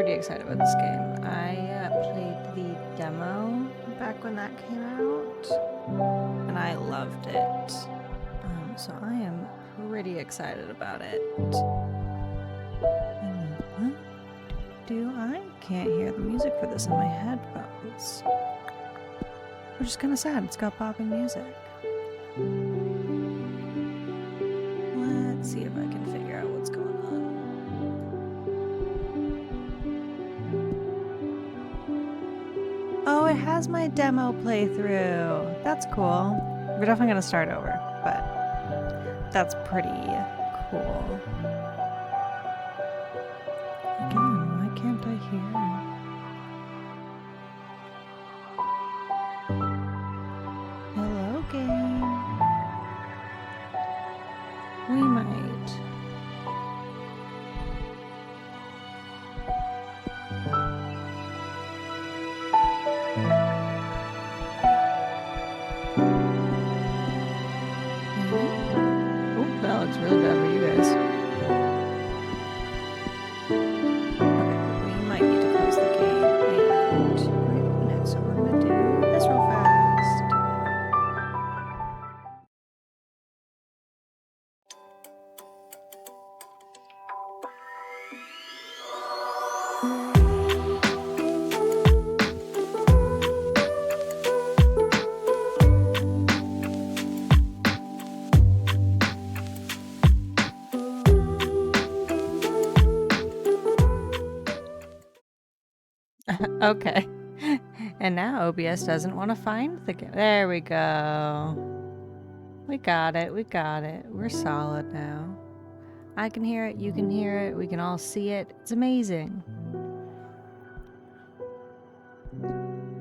pretty excited about this game. I played the demo back when that came out, and I loved it. So I am pretty excited about it. I can't hear the music for this on my headphones. Which is kind of sad. It's got popping music. Let's see if I can figure out what's going on. Oh, it has my demo playthrough. That's cool. We're definitely going to start over, but that's pretty cool. Again, why can't I hear? Hello, game. We might. Oh, that looks really bad for you guys. Okay, we might need to close the game and wait a minute, so we're gonna do this real fast. Okay. And now OBS doesn't want to find the game. There we go. We got it. We got it. We're solid now. I can hear it. You can hear it. We can all see it. It's amazing.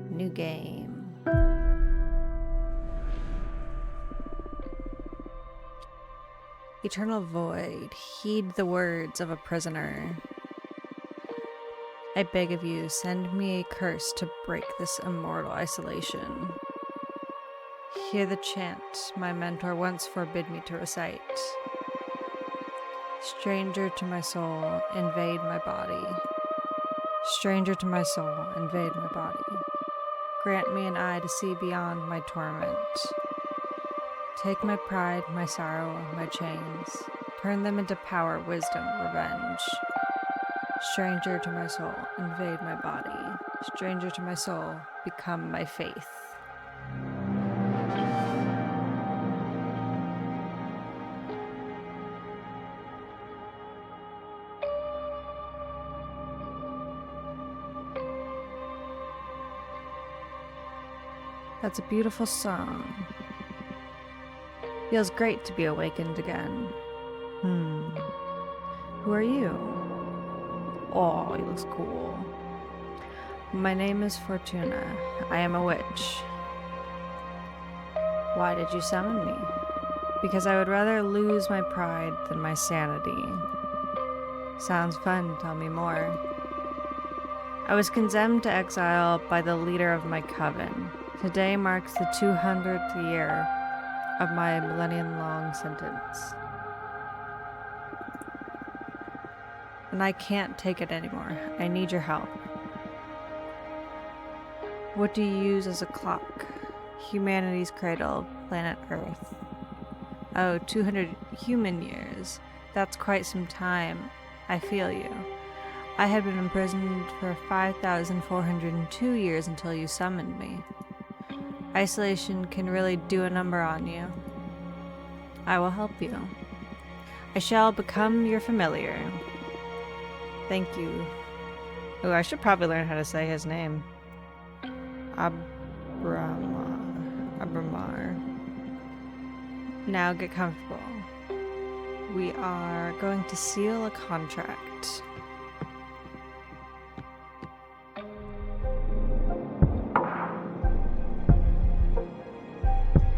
New game. Eternal void. Heed the words of a prisoner. I beg of you, send me a curse to break this immortal isolation. Hear the chant my mentor once forbid me to recite. Stranger to my soul, invade my body. Stranger to my soul, invade my body. Grant me an eye to see beyond my torment. Take my pride, my sorrow, my chains. Turn them into power, wisdom, revenge. Stranger to my soul, invade my body. Stranger to my soul, become my faith. That's a beautiful song. Feels great to be awakened again. Who are you? Oh, he looks cool. My name is Fortuna. I am a witch. Why did you summon me? Because I would rather lose my pride than my sanity. Sounds fun, tell me more. I was condemned to exile by the leader of my coven. Today marks the 200th year of my millennium-long sentence. And I can't take it anymore. I need your help. What do you use as a clock? Humanity's cradle, planet Earth. Oh, 200 human years. That's quite some time. I feel you. I had been imprisoned for 5,402 years until you summoned me. Isolation can really do a number on you. I will help you. I shall become your familiar. Thank you. Oh, I should probably learn how to say his name. Abramar. Now get comfortable. We are going to seal a contract.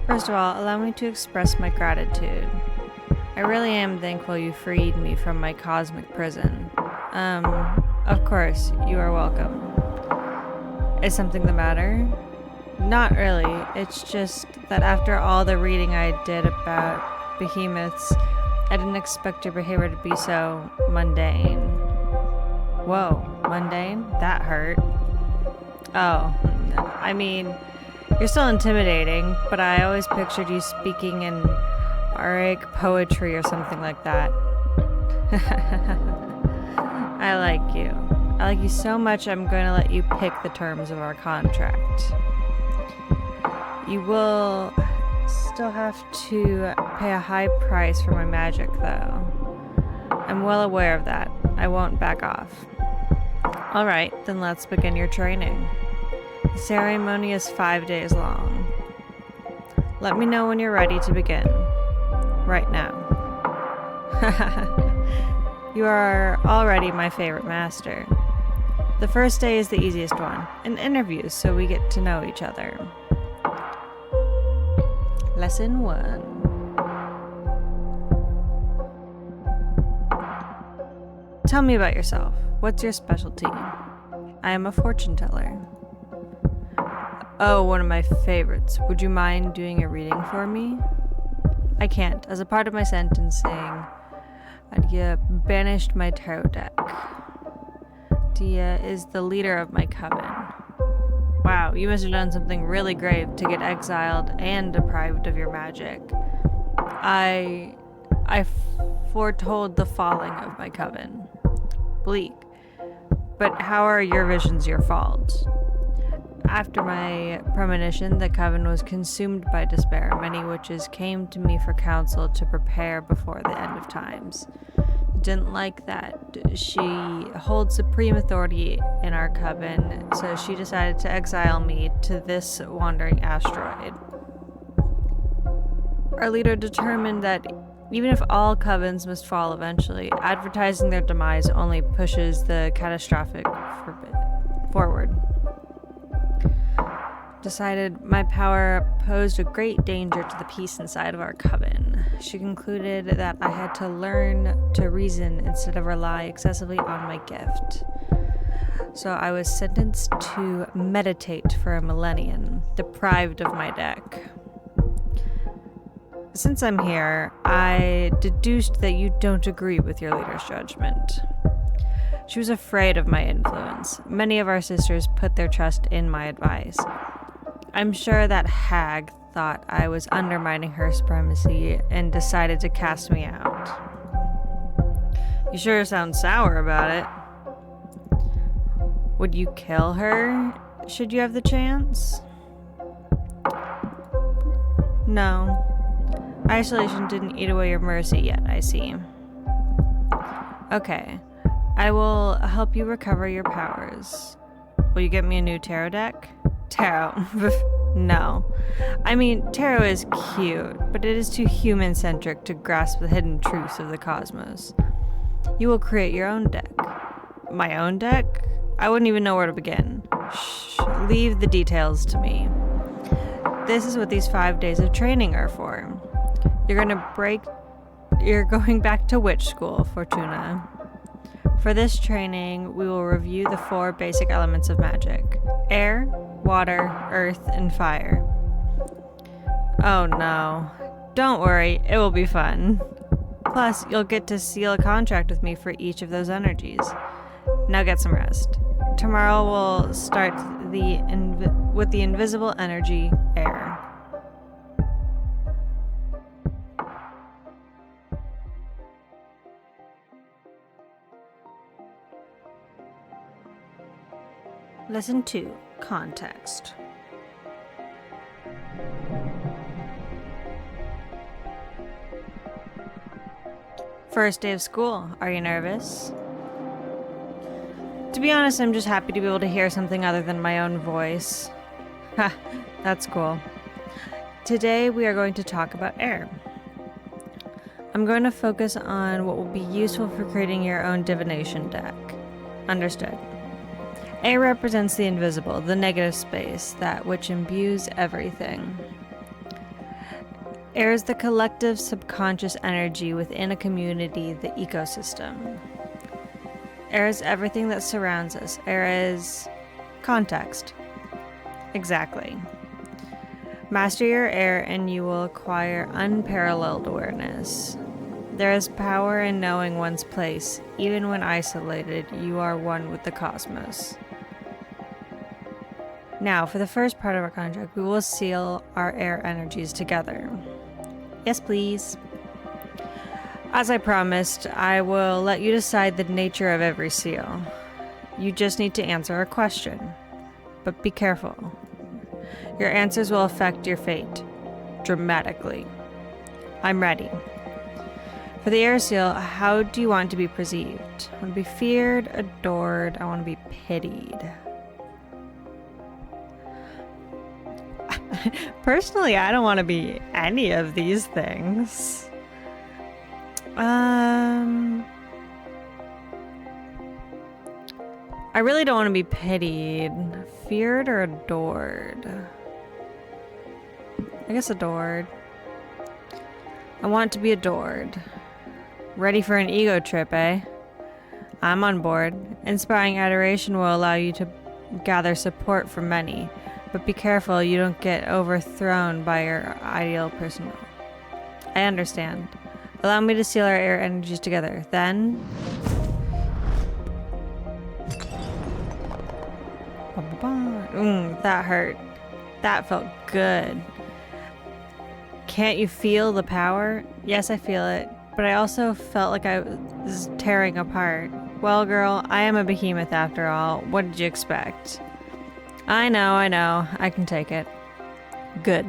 First of all, allow me to express my gratitude. I really am thankful you freed me from my cosmic prison. Of course, you are welcome. Is something the matter? Not really. It's just that after all the reading I did about behemoths, I didn't expect your behavior to be so mundane. Whoa, mundane? That hurt. Oh, I mean, you're still intimidating, but I always pictured you speaking in Archaic poetry or something like that. I like you. I like you so much I'm going to let you pick the terms of our contract. You will still have to pay a high price for my magic, though. I'm well aware of that. I won't back off. Alright, then let's begin your training. The ceremony is 5 days long. Let me know when you're ready to begin. Right now. You are already my favorite master. The first day is the easiest one, an interview, so we get to know each other. Lesson 1. Tell me about yourself. What's your specialty? I am a fortune teller. Oh, one of my favorites. Would you mind doing a reading for me? I can't. As a part of my sentencing, Adia banished my tarot deck. Dia is the leader of my coven. Wow, you must have done something really grave to get exiled and deprived of your magic. I foretold the falling of my coven. Bleak. But how are your visions your fault? After my premonition, the coven was consumed by despair. Many witches came to me for counsel to prepare before the end of times. Didn't like that. She holds supreme authority in our coven, so she decided to exile me to this wandering asteroid. Our leader determined that even if all covens must fall eventually, advertising their demise only pushes the catastrophic forward. Decided my power posed a great danger to the peace inside of our coven. She concluded that I had to learn to reason instead of rely excessively on my gift. So I was sentenced to meditate for a millennium, deprived of my deck. Since I'm here, I deduced that you don't agree with your leader's judgment. She was afraid of my influence. Many of our sisters put their trust in my advice. I'm sure that hag thought I was undermining her supremacy and decided to cast me out. You sure sound sour about it. Would you kill her, should you have the chance? No. Isolation didn't eat away your mercy yet, I see. Okay. I will help you recover your powers. Will you get me a new tarot deck? Tarot. No. I mean, tarot is cute, but it is too human-centric to grasp the hidden truths of the cosmos. You will create your own deck. My own deck? I wouldn't even know where to begin. Shh. Leave the details to me. This is what these 5 days of training are for. You're going back to witch school, Fortuna. For this training, we will review the 4 basic elements of magic: air, water, earth, and fire. Oh no. Don't worry, it will be fun. Plus, you'll get to seal a contract with me for each of those energies. Now get some rest. Tomorrow we'll start with the invisible energy, air. Lesson 2. Context. First day of school. Are you nervous? To be honest, I'm just happy to be able to hear something other than my own voice. Ha, that's cool. Today we are going to talk about air. I'm going to focus on what will be useful for creating your own divination deck. Understood. Air represents the invisible, the negative space, that which imbues everything. Air is the collective subconscious energy within a community, the ecosystem. Air is everything that surrounds us. Air is context. Exactly. Master your air and you will acquire unparalleled awareness. There is power in knowing one's place. Even when isolated, you are one with the cosmos. Now, for the first part of our contract, we will seal our air energies together. Yes, please. As I promised, I will let you decide the nature of every seal. You just need to answer a question. But be careful. Your answers will affect your fate. Dramatically. I'm ready. For the air seal, how do you want to be perceived? I want to be feared, adored, I want to be pitied. Personally, I don't want to be any of these things. I really don't want to be pitied. Feared or adored? I guess adored. I want to be adored. Ready for an ego trip, eh? I'm on board. Inspiring adoration will allow you to gather support from many, but be careful you don't get overthrown by your ideal persona. I understand. Allow me to seal our air energies together. Then... that hurt. That felt good. Can't you feel the power? Yes, I feel it, but I also felt like I was tearing apart. Well, girl, I am a behemoth after all. What did you expect? I know. I can take it. Good.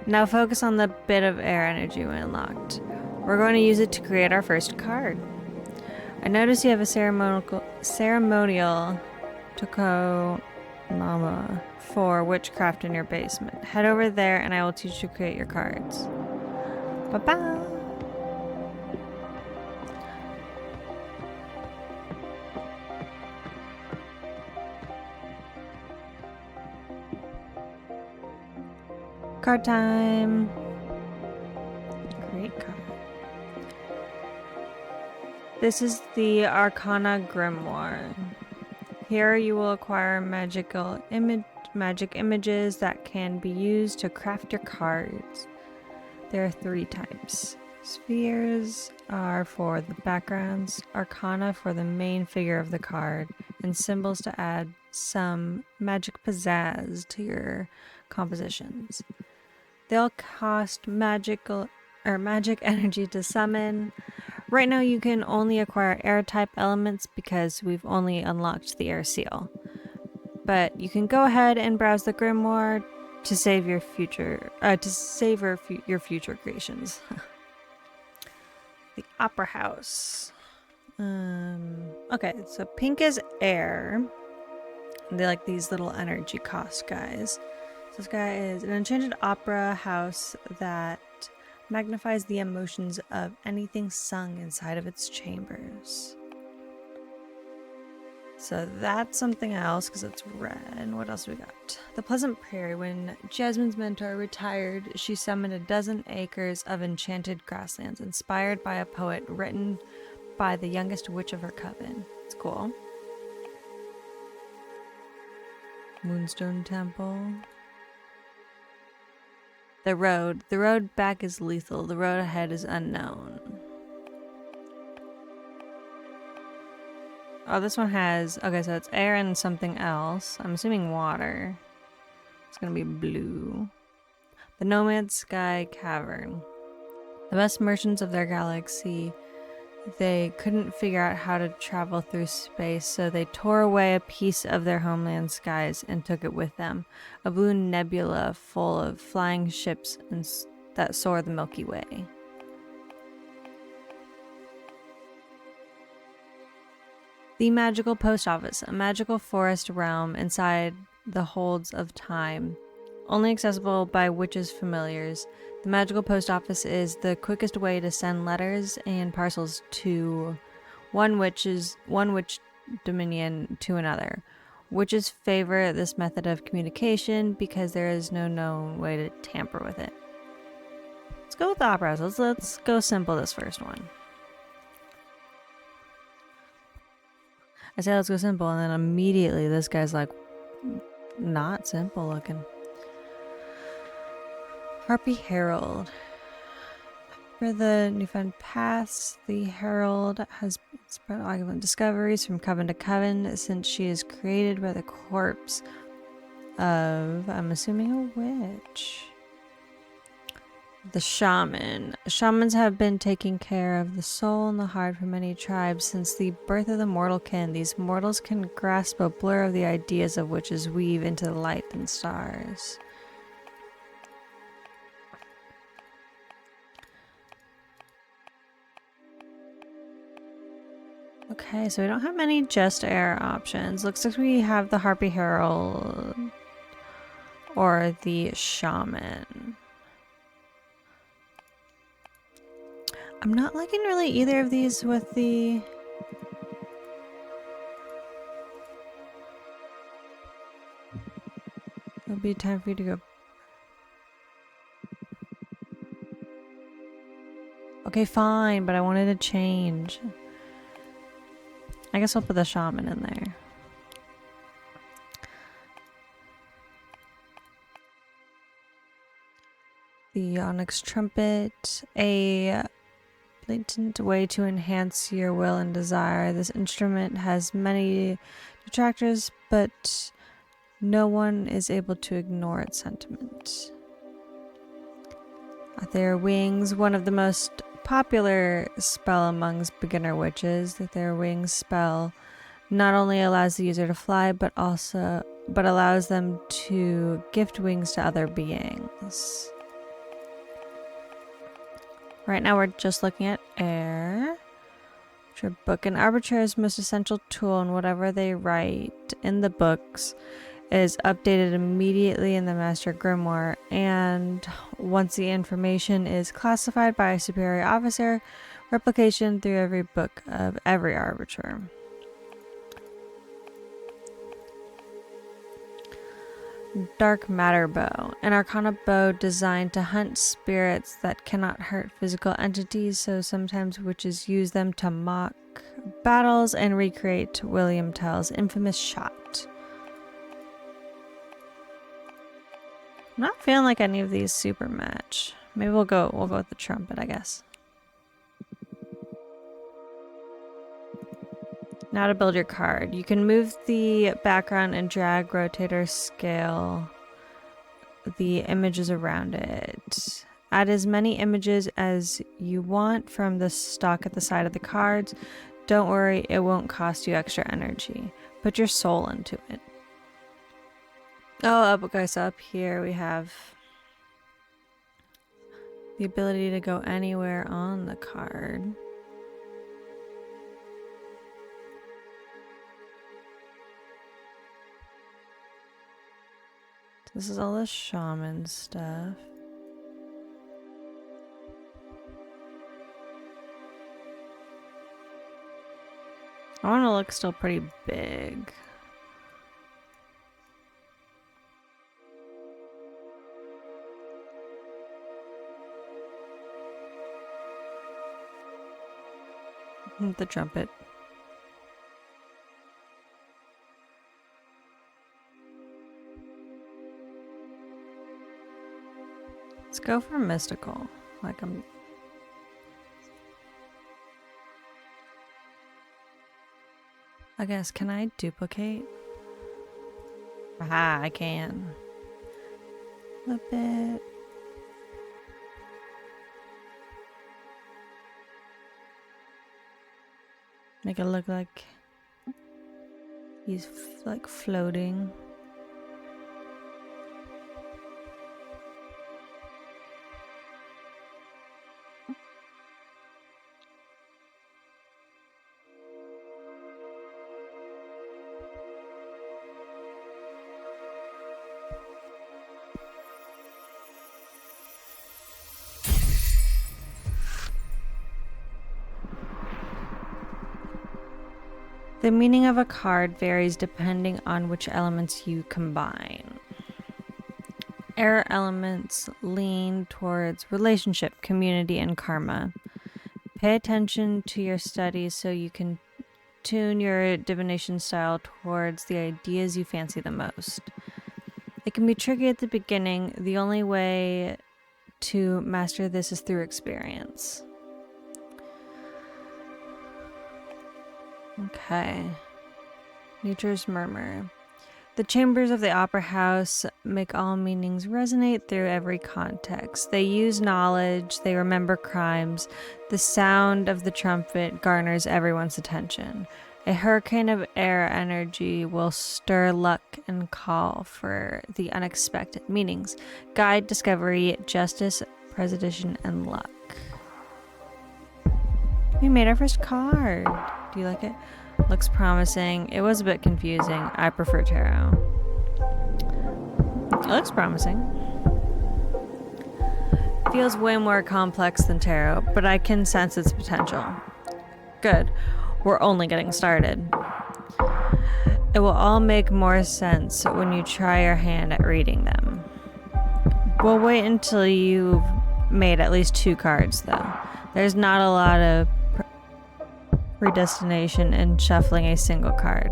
Now focus on the bit of air energy we unlocked. We're going to use it to create our first card. I notice you have a ceremonial tokonoma for witchcraft in your basement. Head over there and I will teach you to create your cards. Bye-bye! Card time! Great card. This is the Arcana Grimoire. Here you will acquire magic images that can be used to craft your cards. There are 3 types. Spheres are for the backgrounds, arcana for the main figure of the card, and symbols to add some magic pizzazz to your compositions. They'll cost magic energy to summon. Right now you can only acquire air type elements because we've only unlocked the air seal. But you can go ahead and browse the grimoire to save your future your future creations. The Opera House. Okay, so pink is air. They like these little energy cost guys. So this guy is an enchanted opera house that magnifies the emotions of anything sung inside of its chambers. So that's something else because it's red. What else do we got? The Pleasant Prairie. When Jasmine's mentor retired, she summoned a dozen acres of enchanted grasslands inspired by a poet written by the youngest witch of her coven. It's cool. Moonstone Temple. The road. The road back is lethal. The road ahead is unknown. Oh, this one has... Okay, so it's air and something else. I'm assuming water. It's gonna be blue. The Nomad Sky Cavern. The best merchants of their galaxy, they couldn't figure out how to travel through space, so they tore away a piece of their homeland skies and took it with them. A blue nebula full of flying ships that soar the Milky Way. The Magical Post Office, a magical forest realm inside the holds of time, only accessible by witches' familiars. The Magical Post Office is the quickest way to send letters and parcels to one witch dominion to another. Witches favor this method of communication because there is no known way to tamper with it. Let's go with the opera house. Let's go simple this first one. I say let's go simple, and then immediately this guy's like, not simple looking. Harpy Herald. For the newfound paths, the Herald has spread argument discoveries from coven to coven since she is created by the corpse of, I'm assuming, a witch. The shaman. Shamans have been taking care of the soul and the heart for many tribes since the birth of the mortal kin. These mortals can grasp a blur of the ideas of witches weave into the light and stars. Okay, so we don't have many just air options. Looks like we have the Harpy Herald or the Shaman. I'm not liking really either of these with the... It'll be time for you to go. Okay, fine, but I wanted to change. I guess I'll put the Shaman in there. The Onyx Trumpet, a blatant way to enhance your will and desire. This instrument has many detractors, but no one is able to ignore its sentiment. Their wings, one of the most popular spell amongst beginner witches. That their wings spell not only allows the user to fly, but allows them to gift wings to other beings. Right now we're just looking at air. Which are book. An arbitrator's most essential tool, and whatever they write in the books is updated immediately in the Master Grimoire, and once the information is classified by a superior officer, replication through every book of every arbiter. Dark Matter Bow, an arcana bow designed to hunt spirits that cannot hurt physical entities, so sometimes witches use them to mock battles and recreate William Tell's infamous shot. I'm not feeling like any of these super match. Maybe we'll go with the trumpet, I guess. Now to build your card. You can move the background and drag, rotate, or scale the images around it. Add as many images as you want from the stock at the side of the cards. Don't worry, it won't cost you extra energy. Put your soul into it. Oh, okay, so up here we have the ability to go anywhere on the card. This is all the shaman stuff. I want to look still pretty big. The trumpet. Let's go for mystical. I guess, can I duplicate? Aha, I can. Flip it. Make it look like he's like floating. The meaning of a card varies depending on which elements you combine. Air elements lean towards relationship, community, and karma. Pay attention to your studies so you can tune your divination style towards the ideas you fancy the most. It can be tricky at the beginning. The only way to master this is through experience. Okay. Nature's Murmur. The chambers of the opera house make all meanings resonate through every context. They use knowledge, they remember crimes. The sound of the trumpet garners everyone's attention. A hurricane of air energy will stir luck and call for the unexpected meanings. Guide, discovery, justice, preservation, and luck. We made our first card. Do you like it? Looks promising. It was a bit confusing. I prefer tarot. It looks promising. Feels way more complex than tarot, but I can sense its potential. Good. We're only getting started. It will all make more sense when you try your hand at reading them. We'll wait until you've made at least 2 cards, though. There's not a lot of predestination in shuffling a single card.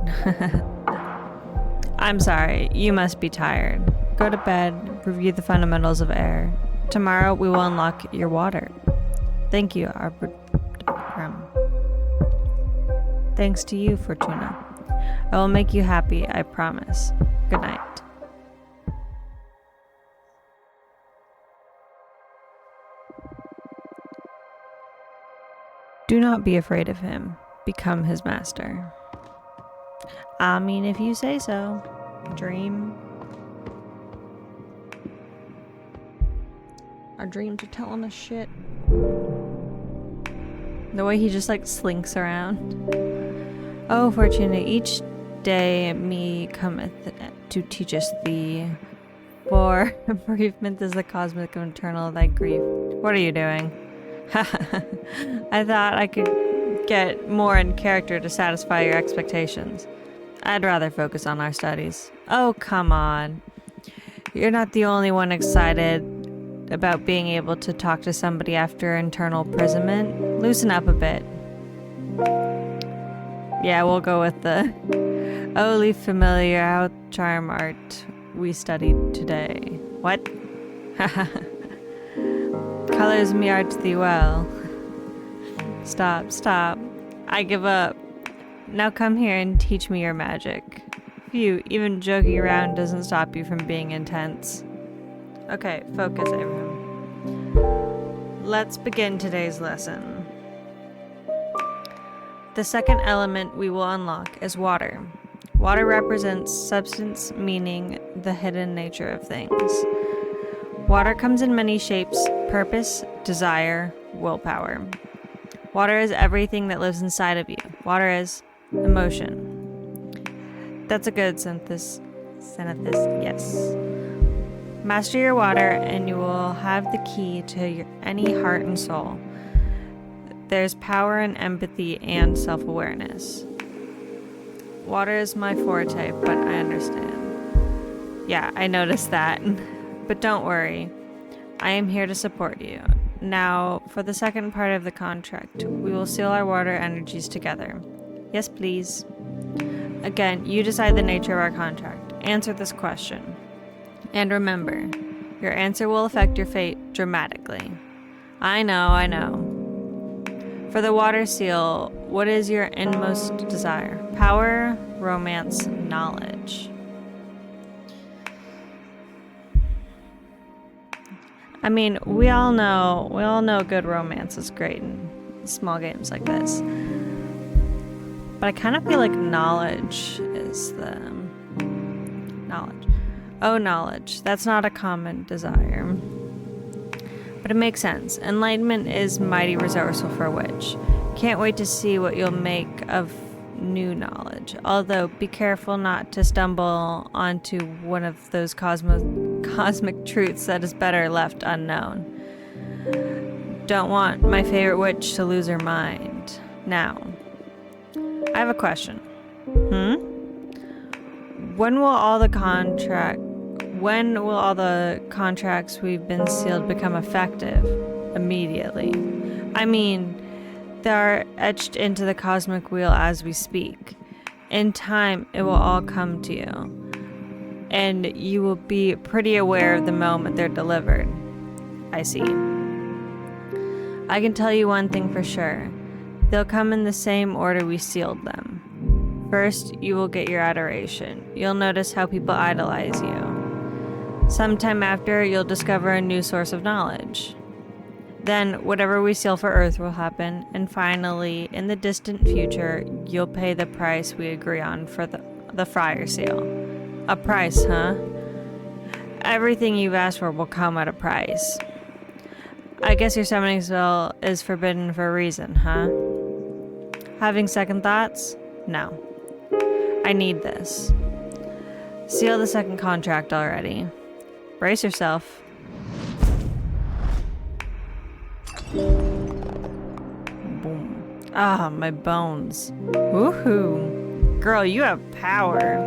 I'm sorry, you must be tired. Go to bed, review the fundamentals of air. Tomorrow we will unlock your water. Thank you, Arbitrum. Thanks to you, Fortuna. I will make you happy, I promise. Good night. Do not be afraid of him. Become his master. I mean, if you say so. Dream. Our dreams are telling us shit. The way he just like slinks around. Oh, Fortuna, each day me cometh to teach us thee. For bereavement is the cosmic internal of thy grief. What are you doing? I thought I could get more in character to satisfy your expectations. I'd rather focus on our studies. Oh, come on. You're not the only one excited about being able to talk to somebody after internal imprisonment. Loosen up a bit. Yeah, we'll go with the only familiar how charm art we studied today. What? Colors me art thee well. Stop. I give up. Now come here and teach me your magic. Phew, even joking around doesn't stop you from being intense. Okay, focus everyone. Let's begin today's lesson. The second element we will unlock is water. Water represents substance, meaning the hidden nature of things. Water comes in many shapes: purpose, desire, willpower. Water is everything that lives inside of you. Water is emotion. That's a good synthesis, yes. Master your water and you will have the key to any heart and soul. There's power in empathy and self-awareness. Water is my forte, but I understand. Yeah, I noticed that. But don't worry. I am here to support you. Now, for the second part of the contract, we will seal our water energies together. Yes, please. Again, you decide the nature of our contract. Answer this question. And remember, your answer will affect your fate dramatically. I know. For the water seal, what is your inmost desire? Power, romance, knowledge. I mean, we all know good romance is great in small games like this. But I kind of feel like knowledge is the... knowledge. Oh, knowledge. That's not a common desire. But it makes sense. Enlightenment is mighty resourceful for a witch. Can't wait to see what you'll make of new knowledge. Although, be careful not to stumble onto one of those cosmic truths that is better left unknown. Don't want my favorite witch to lose her mind. Now, I have a question. When will all the contracts we've been sealed become effective? Immediately. I mean, they're etched into the cosmic wheel as we speak. In time, it will all come to you. And you will be pretty aware of the moment they're delivered. I see. I can tell you one thing for sure. They'll come in the same order we sealed them. First, you will get your adoration. You'll notice how people idolize you. Sometime after, you'll discover a new source of knowledge. Then, whatever we seal for Earth will happen, and finally, in the distant future, you'll pay the price we agree on for the Friar Seal. A price, huh? Everything you've asked for will come at a price. I guess your summoning spell is forbidden for a reason, huh? Having second thoughts? No. I need this. Seal the second contract already. Brace yourself. Boom. Ah, my bones. Woohoo. Girl, you have power.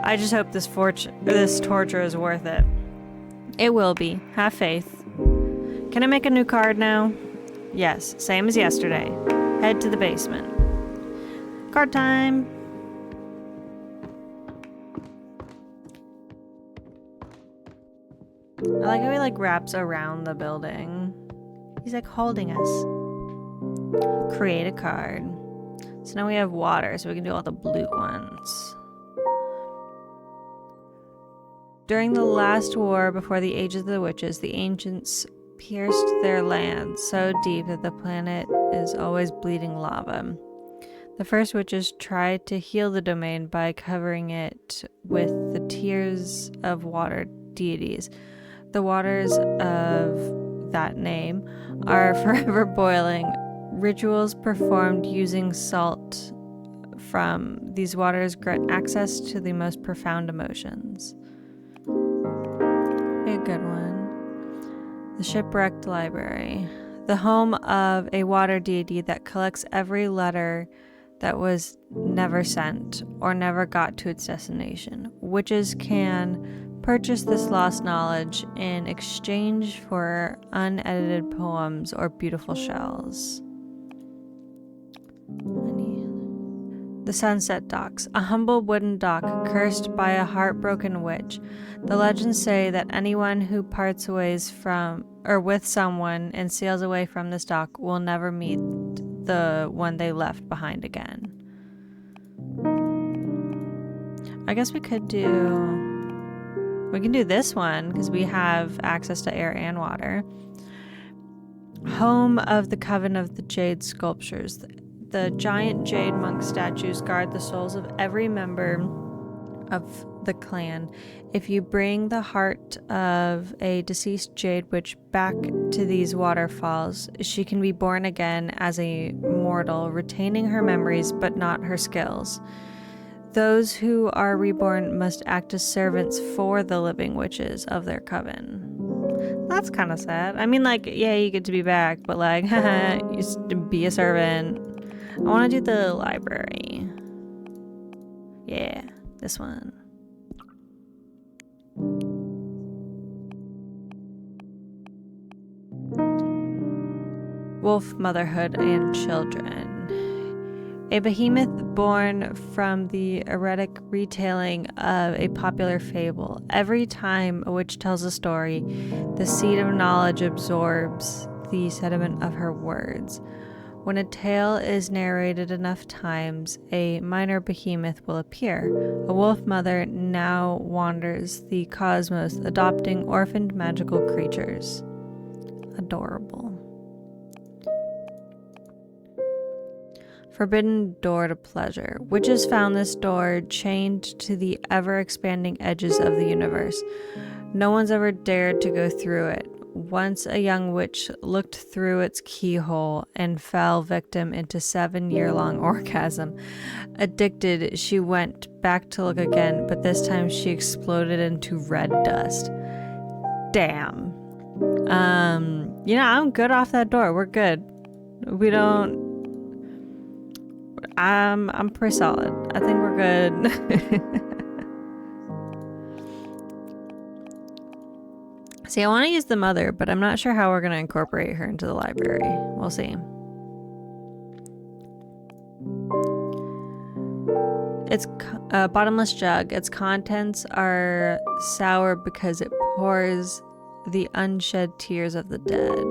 I just hope this torture is worth it. It will be. Have faith. Can I make a new card now? Yes, same as yesterday. Head to the basement. Card time! I like how he wraps around the building. He's holding us. Create a card. So now we have water, so we can do all the blue ones. During the last war before the Age of the Witches, the ancients pierced their land so deep that the planet is always bleeding lava. The first witches tried to heal the domain by covering it with the tears of water deities. The waters of that name are forever boiling. Rituals performed using salt from these waters grant access to the most profound emotions. A good one. The Shipwrecked Library. The home of a water deity that collects every letter that was never sent or never got to its destination. Witches can purchase this lost knowledge in exchange for unedited poems or beautiful shells. The Sunset Docks, a humble wooden dock cursed by a heartbroken witch. The legends say that anyone who parts ways from or with someone and sails away from this dock will never meet the one they left behind again. I guess we can do this one because we have access to air and water. Home of the Coven of the Jade Sculptures. The giant jade monk statues guard the souls of every member of the clan. If you bring the heart of a deceased jade witch back to these waterfalls, she can be born again as a mortal, retaining her memories but not her skills. Those who are reborn must act as servants for the living witches of their coven. That's kind of sad. I mean, yeah, you get to be back, but you just be a servant. I want to do the library. Yeah, this one. Wolf, Motherhood, and Children. A behemoth born from the erotic retelling of a popular fable. Every time a witch tells a story, the seed of knowledge absorbs the sediment of her words. When a tale is narrated enough times, a minor behemoth will appear. A wolf mother now wanders the cosmos, adopting orphaned magical creatures. Adorable. Forbidden door to pleasure. Witches found this door chained to the ever-expanding edges of the universe. No one's ever dared to go through it. Once a young witch looked through its keyhole and fell victim into 7-year-long orgasm. Addicted, she went back to look again, but this time she exploded into red dust. Damn. I'm good off that door. We're good. We don't... I'm pretty solid. I think we're good. See, I want to use the mother, but I'm not sure how we're going to incorporate her into the library. We'll see. It's a bottomless jug. Its contents are sour because it pours the unshed tears of the dead.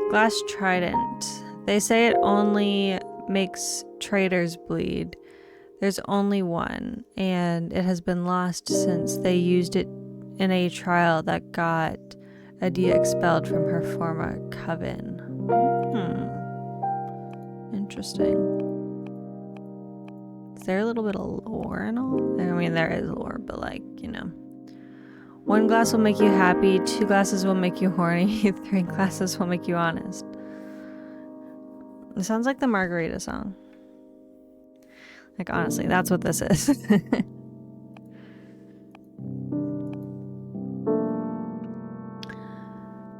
Glass trident. They say it only makes traitors bleed. There's only one, and it has been lost since they used it in a trial that got Adia expelled from her former coven. Interesting. Is there a little bit of lore and all? I mean, there is lore, but like, you know. 1 glass will make you happy, 2 glasses will make you horny, 3 glasses will make you honest. It sounds like the Margarita song. Like, honestly, that's what this is.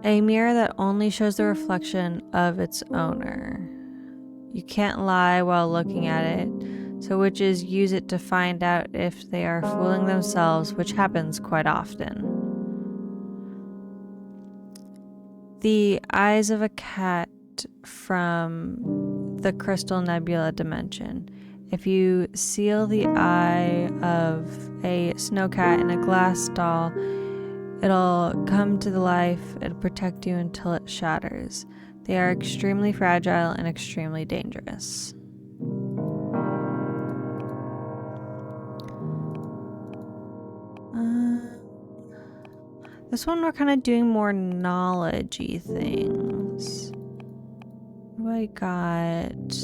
A mirror that only shows the reflection of its owner. You can't lie while looking at it, so witches use it to find out if they are fooling themselves, which happens quite often. The eyes of a cat from the Crystal Nebula dimension. If you seal the eye of a snowcat in a glass doll, it'll come to the life, it'll protect you until it shatters. They are extremely fragile and extremely dangerous. This one we're kind of doing more knowledge-y things. What do I got?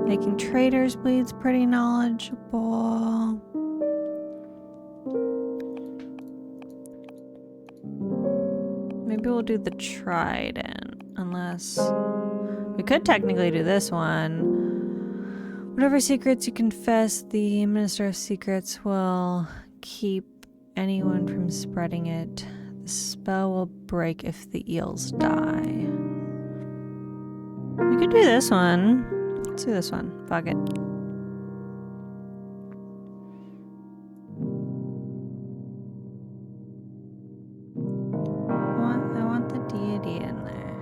Making traders bleed's pretty knowledgeable. Maybe we'll do the trident, unless we could technically do this one. Whatever secrets you confess, the Minister of Secrets will keep anyone from spreading it. The spell will break if the eels die. We could do this one. Let's do this one. Fuck it. I want the deity in there.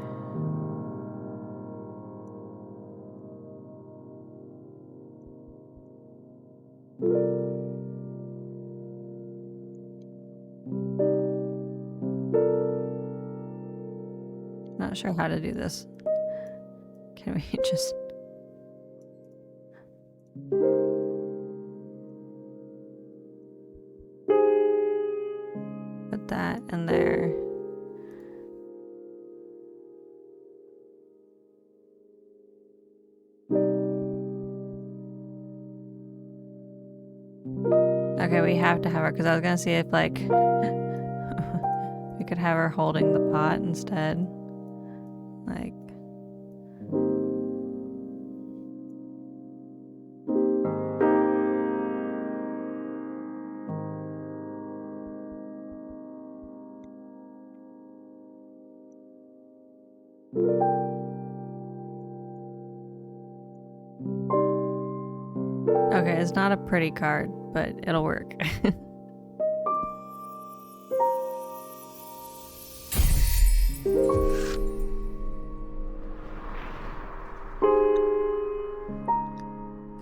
Not sure how to do this. Can we just... put that in there? Okay, we have to have her, because I was gonna see if, like, we could have her holding the pot instead. Like... Okay, it's not a pretty card, but it'll work.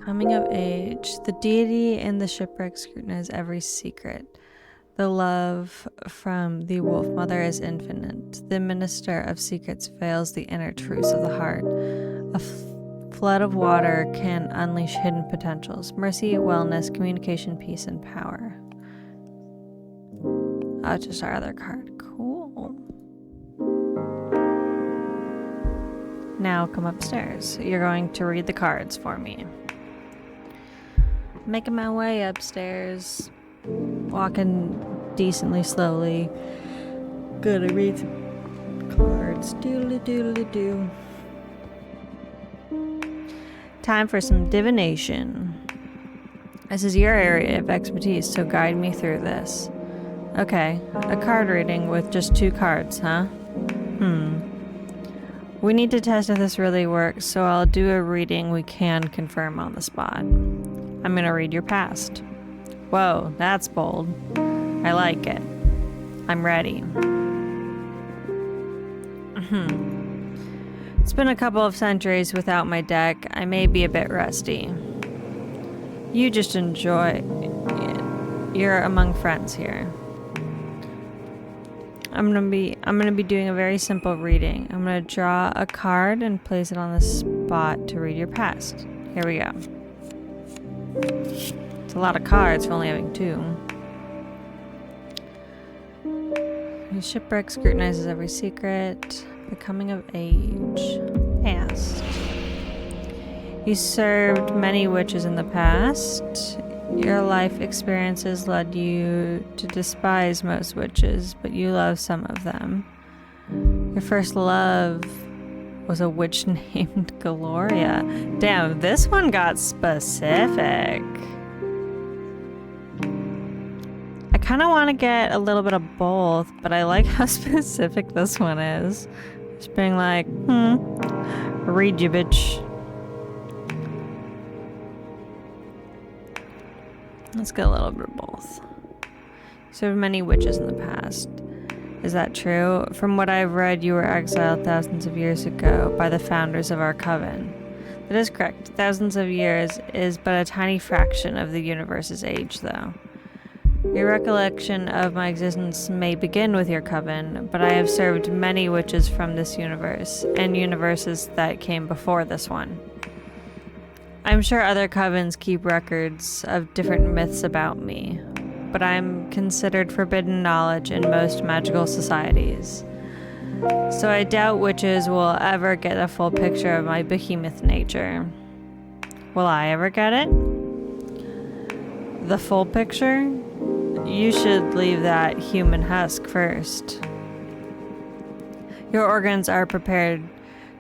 Coming of age. The deity in the shipwreck scrutinizes every secret. The love from the wolf mother is infinite. The minister of secrets veils the inner truths of the heart. A flood of water can unleash hidden potentials. Mercy, wellness, communication, peace, and power. Oh, it's just our other card. Cool. Now come upstairs. You're going to read the cards for me. Making my way upstairs. Walking decently slowly. Gonna read some cards. Doodly doodly doo. Time for some divination. This is your area of expertise, so guide me through this. Okay, a card reading with just 2 cards, huh? We need to test if this really works, so I'll do a reading we can confirm on the spot. I'm gonna read your past. Whoa, that's bold. I like it. I'm ready. It's been a couple of centuries without my deck. I may be a bit rusty. You just enjoy it. you're among friends here. I'm gonna be doing a very simple reading. I'm gonna draw a card and place it on the spot to read your past. Here we go. It's a lot of cards for only having 2. Your shipwreck scrutinizes every secret. The coming of age. Past. You served many witches in the past. Your life experiences led you to despise most witches, but you love some of them. Your first love was a witch named Gloria. Damn, this one got specific. I kind of want to get a little bit of both, but I like how specific this one is. Just being like, read you, bitch. Let's get a little bit of both. Served many witches in the past. Is that true? From what I've read, you were exiled thousands of years ago by the founders of our coven. That is correct. Thousands of years is but a tiny fraction of the universe's age, though. Your recollection of my existence may begin with your coven, but I have served many witches from this universe, and universes that came before this one. I'm sure other covens keep records of different myths about me, but I'm considered forbidden knowledge in most magical societies. So I doubt witches will ever get a full picture of my behemoth nature. Will I ever get it? The full picture? You should leave that human husk first. Your organs are prepared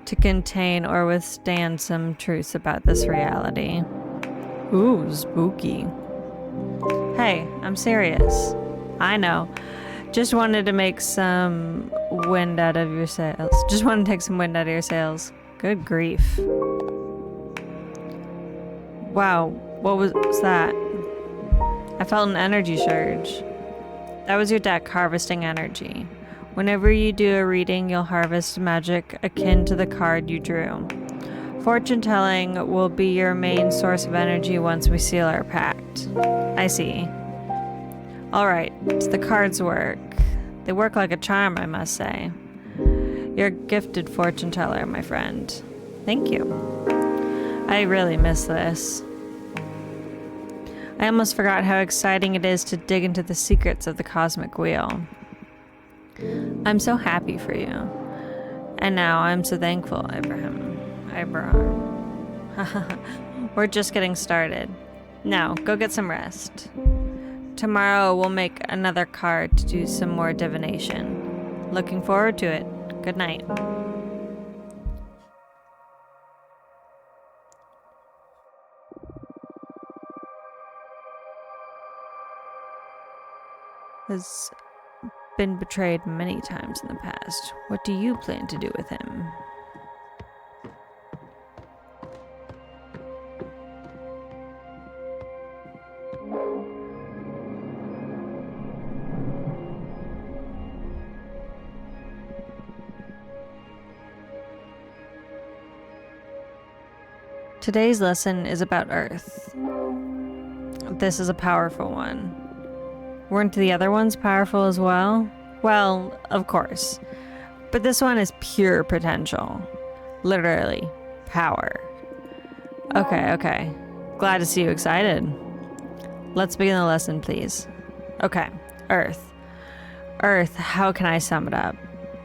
to contain or withstand some truths about this reality. Ooh, spooky. Hey, I'm serious. I know. Just wanted to make some wind out of your sails. Just wanted to take some wind out of your sails. Good grief. Wow, what was that? I felt an energy surge. That was your deck harvesting energy. Whenever you do a reading, you'll harvest magic akin to the card you drew. Fortune telling will be your main source of energy once we seal our pact. I see. Alright, so the cards work. They work like a charm, I must say. You're a gifted fortune teller, my friend. Thank you. I really miss this. I almost forgot how exciting it is to dig into the secrets of the Cosmic Wheel. I'm so happy for you. And now I'm so thankful, Abraham. We're just getting started. Now, go get some rest. Tomorrow we'll make another card to do some more divination. Looking forward to it. Good night. Has been betrayed many times in the past. What do you plan to do with him? Today's lesson is about Earth. This is a powerful one. Weren't the other ones powerful as well? Well, of course. But this one is pure potential. Literally, power. Okay. Glad to see you excited. Let's begin the lesson, please. Okay, Earth. Earth, how can I sum it up?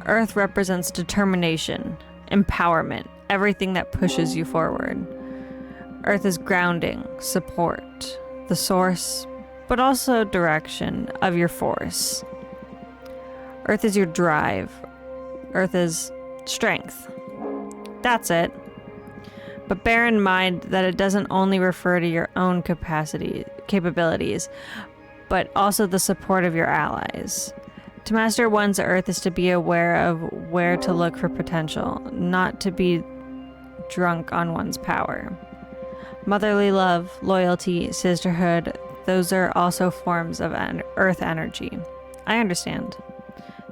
Earth represents determination, empowerment, everything that pushes you forward. Earth is grounding, support, the source, but also direction of your force. Earth is your drive. Earth is strength. That's it. But bear in mind that it doesn't only refer to your own capabilities, but also the support of your allies. To master one's Earth is to be aware of where to look for potential, not to be drunk on one's power. Motherly love, loyalty, sisterhood, those are also forms of Earth energy. I understand.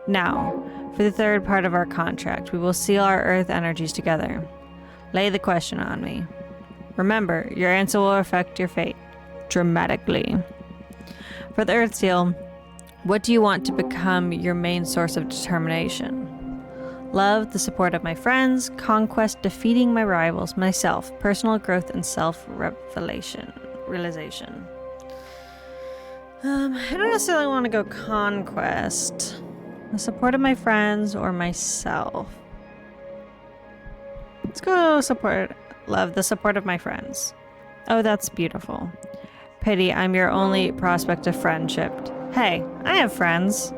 Now, for the third part of our contract, we will seal our Earth energies together. Lay the question on me. Remember, your answer will affect your fate dramatically. For the Earth Seal, what do you want to become your main source of determination? Love, the support of my friends, conquest, defeating my rivals, myself, personal growth, and self-realization. I don't necessarily want to go conquest. The support of my friends or myself. Let's go support. Love, the support of my friends. Oh, that's beautiful. Pity, I'm your only prospect of friendship. Hey, I have friends.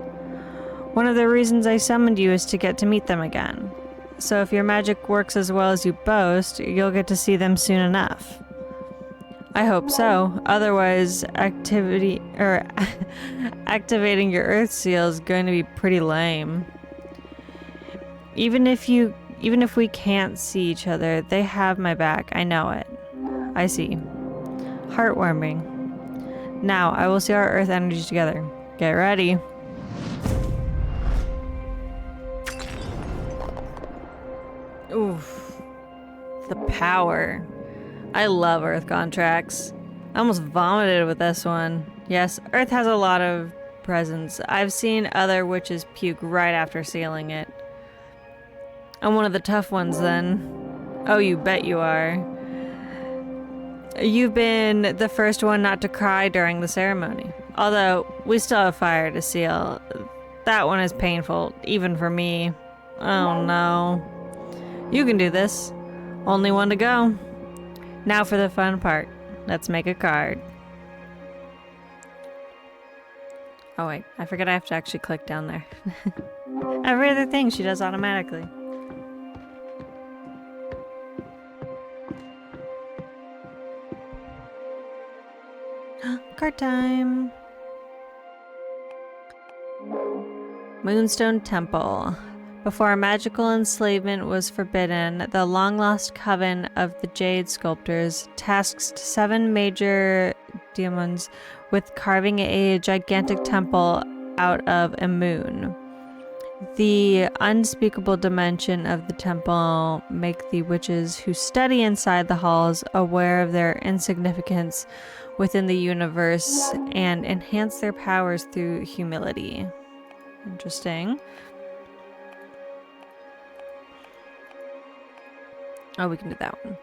One of the reasons I summoned you is to get to meet them again. So if your magic works as well as you boast, you'll get to see them soon enough. I hope so. Otherwise, activating your Earth Seal is going to be pretty lame. Even if we can't see each other, they have my back. I know it. I see. Heartwarming. Now, I will see our Earth energies together. Get ready. Oof. The power. I love Earth contracts. I almost vomited with this one. Yes, Earth has a lot of presence. I've seen other witches puke right after sealing it. I'm one of the tough ones then. Oh, you bet you are. You've been the first one not to cry during the ceremony. Although, we still have fire to seal. That one is painful, even for me. Oh no. You can do this. Only one to go. Now for the fun part. Let's make a card. Oh wait, I forget I have to actually click down there. Every other thing she does automatically. Card time. Moonstone Temple. Before magical enslavement was forbidden, the long-lost coven of the Jade Sculptors tasked 7 major demons with carving a gigantic temple out of a moon. The unspeakable dimension of the temple make the witches who study inside the halls aware of their insignificance within the universe and enhance their powers through humility. Interesting. Oh, we can do that one.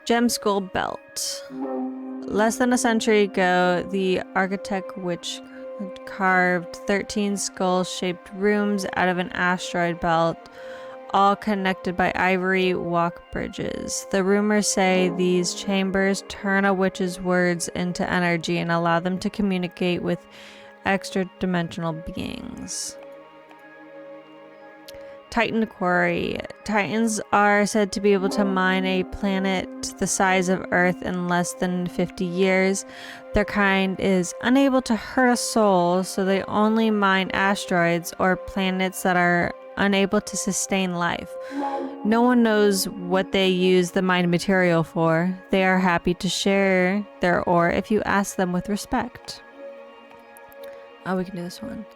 Gem Skull Belt. Less than a century ago, the architect witch carved 13 skull-shaped rooms out of an asteroid belt, all connected by ivory walk bridges. The rumors say these chambers turn a witch's words into energy and allow them to communicate with extra-dimensional beings. Titan Quarry. Titans are said to be able to mine a planet the size of Earth in less than 50 years. Their kind is unable to hurt a soul, so they only mine asteroids or planets that are unable to sustain life. No one knows what they use the mined material for. They are happy to share their ore if you ask them with respect. Oh, we can do this one.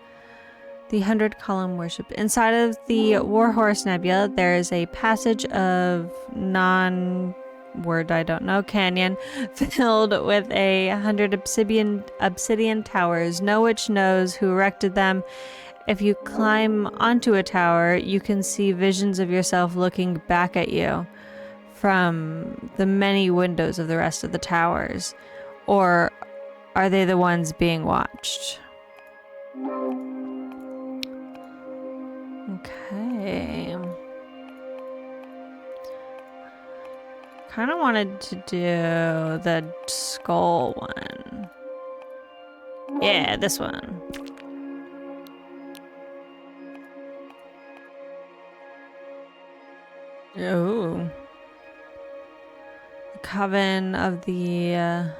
The 100-column worship. Inside of the Warhorse Nebula, there is a passage of non-word I don't know canyon filled with 100 obsidian towers. No witch knows who erected them. If you climb onto a tower, you can see visions of yourself looking back at you from the many windows of the rest of the towers. Or are they the ones being watched? Okay. Kind of wanted to do the skull one. Yeah, this one. Oh. The Coven of the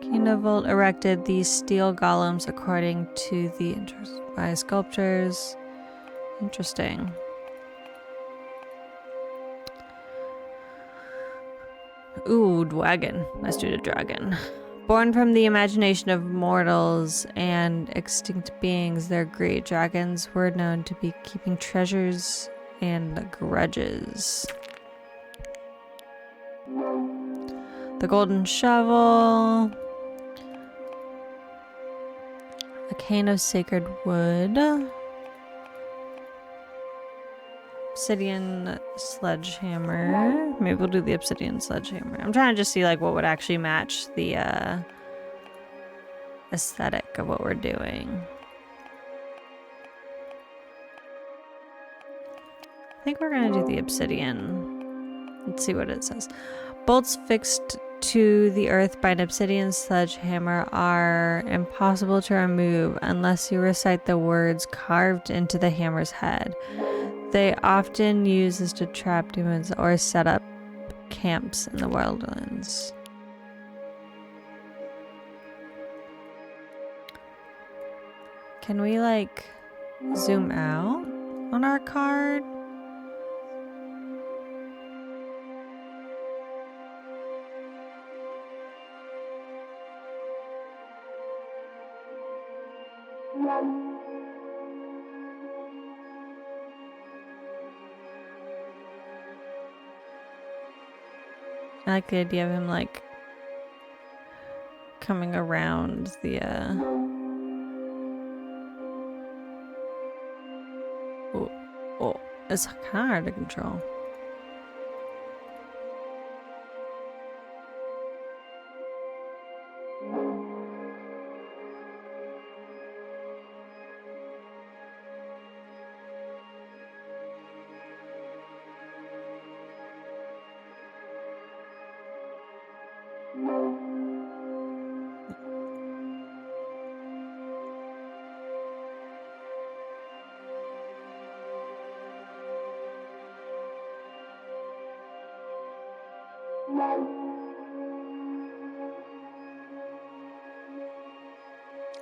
Kinavolt erected these steel golems according to the interest by sculptors. Interesting. Ooh, dragon. Let's do the dragon. Born from the imagination of mortals and extinct beings, their great dragons were known to be keeping treasures and grudges. The golden shovel. Cane of Sacred Wood. Obsidian Sledgehammer. Maybe we'll do the Obsidian Sledgehammer. I'm trying to just see like what would actually match the aesthetic of what we're doing. I think we're gonna do the Obsidian. Let's see what it says. Bolts fixed to the earth by an obsidian sledgehammer are impossible to remove unless you recite the words carved into the hammer's head. They often use this to trap demons or set up camps in the wildlands. Can we like zoom out on our card? I like the idea of him like coming around the oh, it's kind of hard to control.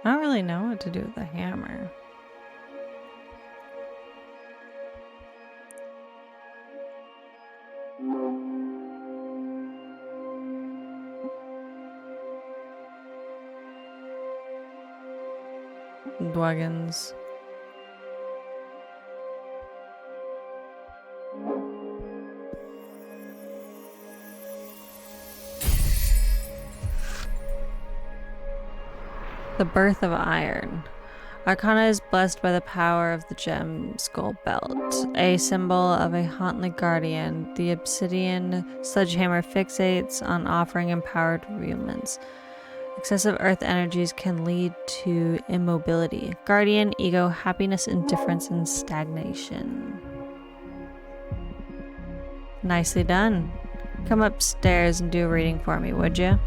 I don't really know what to do with the hammer. Wagons. The birth of iron. Arcana is blessed by the power of the gem skull belt, a symbol of a hauntly guardian. The obsidian sledgehammer fixates on offering empowered humans. Excessive earth energies can lead to immobility. Guardian, ego, happiness, indifference, and stagnation. Nicely done. Come upstairs and do a reading for me, would you?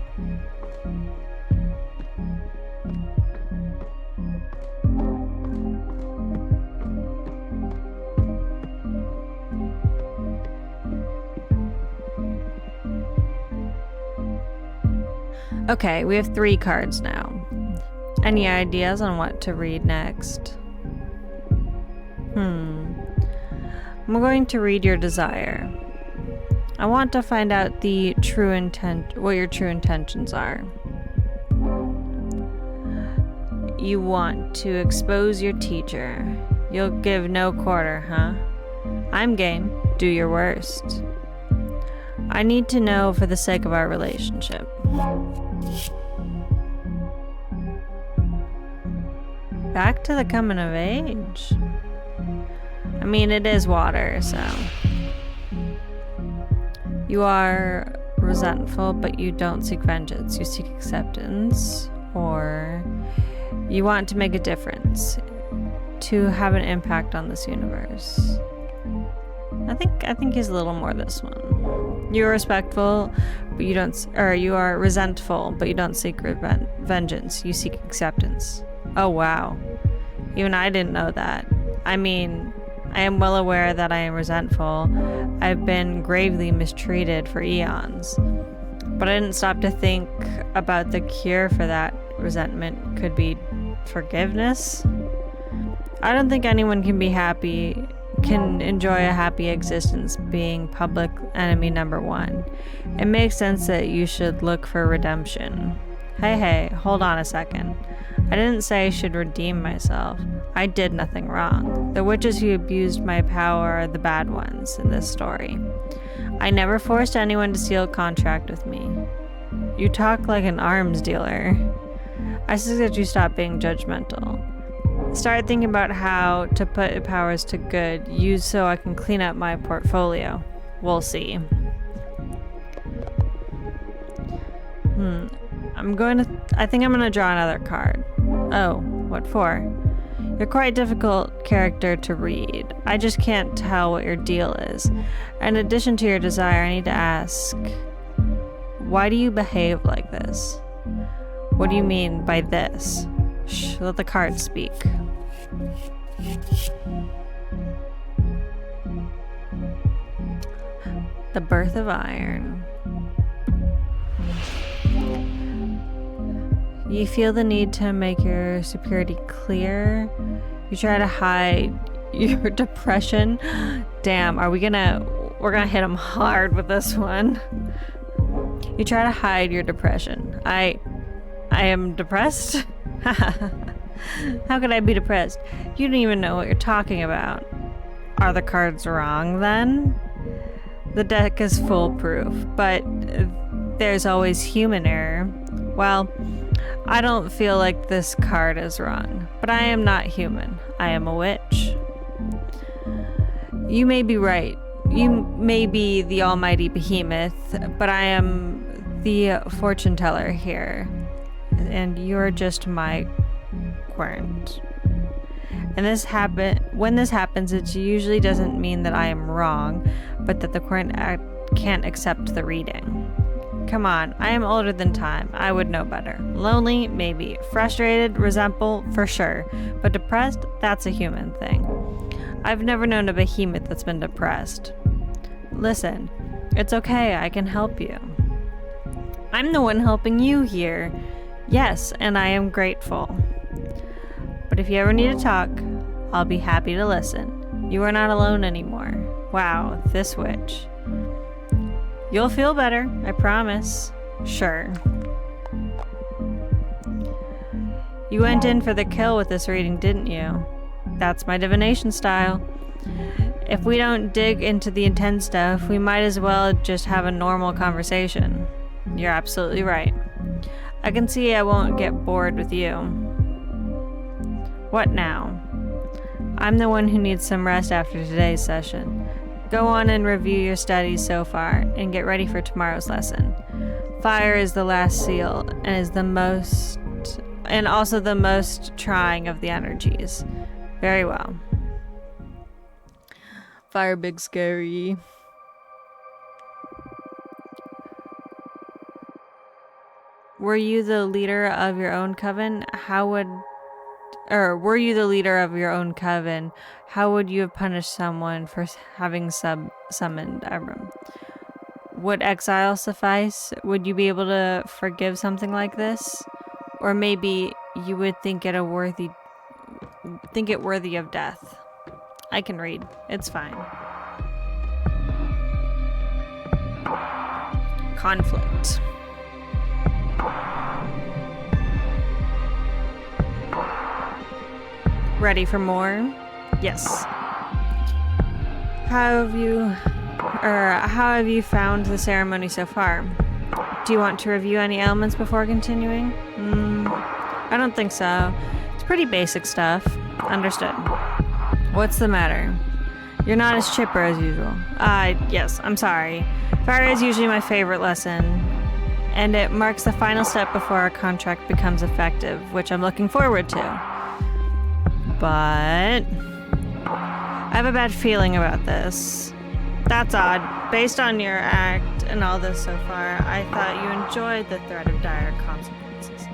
Okay, we have 3 cards now. Any ideas on what to read next? I'm going to read your desire. I want to find out what your true intentions are. You want to expose your teacher. You'll give no quarter, huh? I'm game. Do your worst. I need to know for the sake of our relationship. Back to the coming of age. I mean, it is water, so. You are resentful, but you don't seek vengeance. You seek acceptance, or you want to make a difference, to have an impact on this universe. I think he's a little more this one. You're respectful, but you don't, or you are resentful, but you don't seek vengeance. You seek acceptance. Oh wow. Even I didn't know that. I mean, I am well aware that I am resentful. I've been gravely mistreated for eons. But I didn't stop to think about the cure for that resentment could be forgiveness. I don't think anyone can enjoy a happy existence being public enemy number 1. It makes sense that you should look for redemption. Hey, hold on a second. I didn't say I should redeem myself. I did nothing wrong. The witches who abused my power are the bad ones in this story. I never forced anyone to seal a contract with me. You talk like an arms dealer. I suggest you stop being judgmental. Start thinking about how to put your powers to good use so I can clean up my portfolio. We'll see. I think I'm gonna draw another card. Oh, what for? You're quite a difficult character to read. I just can't tell what your deal is. In addition to your desire, I need to ask, why do you behave like this? What do you mean by this? Shh, let the cards speak. The birth of iron. You feel the need to make your superiority clear. You try to hide your depression. Damn, we're gonna hit him hard with this one. You try to hide your depression. I am depressed? How could I be depressed? You don't even know what you're talking about. Are the cards wrong then? The deck is foolproof, but there's always human error. Well, I don't feel like this card is wrong, but I am not human. I am a witch. You may be right. You may be the almighty behemoth, but I am the fortune teller here, and you're just my querent. And when this happens, it usually doesn't mean that I am wrong, but that the querent can't accept the reading. Come on, I am older than time. I would know better. Lonely, maybe. Frustrated, resentful, for sure. But depressed, that's a human thing. I've never known a behemoth that's been depressed. Listen, it's okay, I can help you. I'm the one helping you here. Yes, and I am grateful. But if you ever need to talk, I'll be happy to listen. You are not alone anymore. Wow, this witch. You'll feel better, I promise. Sure. You went in for the kill with this reading, didn't you? That's my divination style. If we don't dig into the intense stuff, we might as well just have a normal conversation. You're absolutely right. I can see I won't get bored with you. What now? I'm the one who needs some rest after today's session. Go on and review your studies so far, and get ready for tomorrow's lesson. Fire is the last seal, and also the most trying of the energies. Very well. Fire big scary. Were you the leader of your own coven? Were you the leader of your own coven? How would you have punished someone for having summoned Abram? Would exile suffice? Would you be able to forgive something like this? Or maybe you would think it worthy of death. I can read. It's fine. Conflict. Ready for more? Yes. How have you found the ceremony so far? Do you want to review any elements before continuing? I don't think so. It's pretty basic stuff. Understood. What's the matter? You're not as chipper as usual. Yes, I'm sorry. Fire is usually my favorite lesson, and it marks the final step before our contract becomes effective, which I'm looking forward to. But I have a bad feeling about this. That's odd. Based on your act and all this so far, I thought you enjoyed the threat of dire consequences.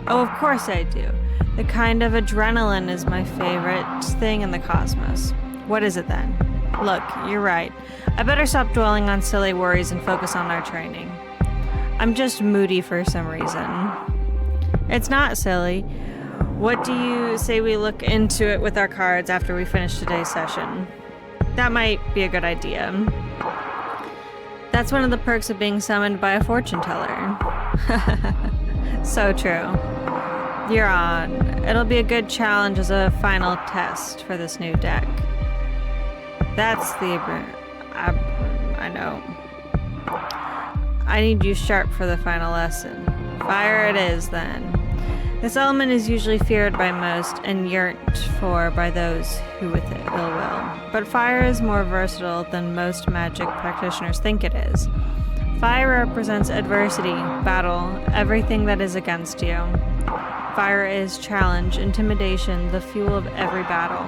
Oh, of course I do. The kind of adrenaline is my favorite thing in the cosmos. What is it then? Look, you're right. I better stop dwelling on silly worries and focus on our training. I'm just moody for some reason. It's not silly. What do you say we look into it with our cards after we finish today's session? That might be a good idea. That's one of the perks of being summoned by a fortune teller. So true. You're on. It'll be a good challenge as a final test for this new deck. That's the... I know. I need you sharp for the final lesson. Fire it is, then. This element is usually feared by most and yearned for by those who with it ill will. But fire is more versatile than most magic practitioners think it is. Fire represents adversity, battle, everything that is against you. Fire is challenge, intimidation, the fuel of every battle.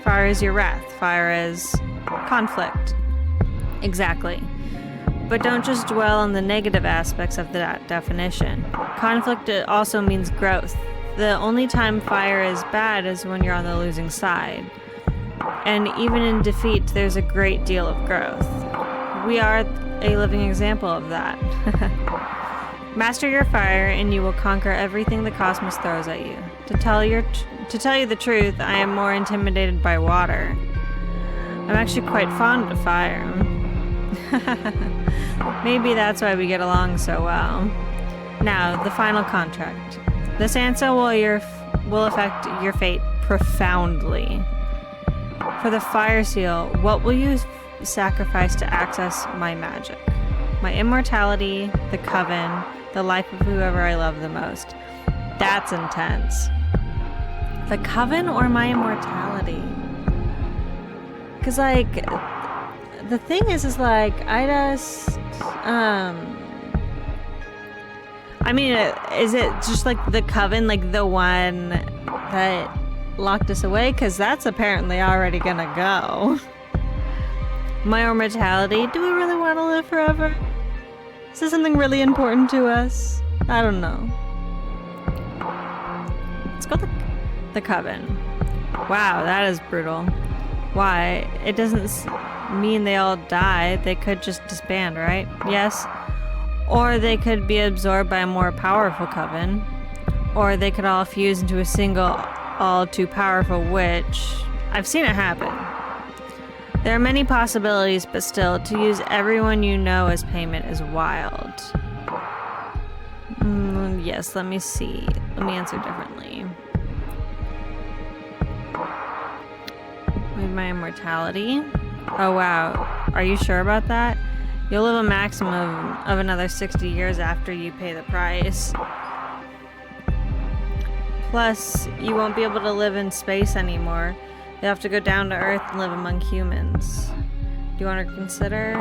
Fire is your wrath. Fire is conflict. Exactly. But don't just dwell on the negative aspects of that definition. Conflict also means growth. The only time fire is bad is when you're on the losing side. And even in defeat, there's a great deal of growth. We are a living example of that. Master your fire and you will conquer everything the cosmos throws at you. To tell you the truth, I am more intimidated by water. I'm actually quite fond of fire. Maybe that's why we get along so well. Now, the final contract. This answer will affect your fate profoundly. For the fire seal, what will you sacrifice to access my magic? My immortality, the coven, the life of whoever I love the most. That's intense. The coven or my immortality? Because, like, the thing is like, I just, I mean, is it just like the coven, like the one that locked us away? Because that's apparently already gonna go. My immortality, do we really want to live forever? Is this something really important to us? I don't know. Let's go the coven. Wow, that is brutal. Why? It doesn't mean they all die. They could just disband, right? Yes. Or they could be absorbed by a more powerful coven. Or they could all fuse into a single, all too powerful witch. I've seen it happen. There are many possibilities, but still, to use everyone you know as payment is wild. Yes, let me see. Let me answer differently. With my immortality? Oh wow, are you sure about that? You'll live a maximum of another 60 years after you pay the price. Plus, you won't be able to live in space anymore. You'll have to go down to Earth and live among humans. Do you want to consider?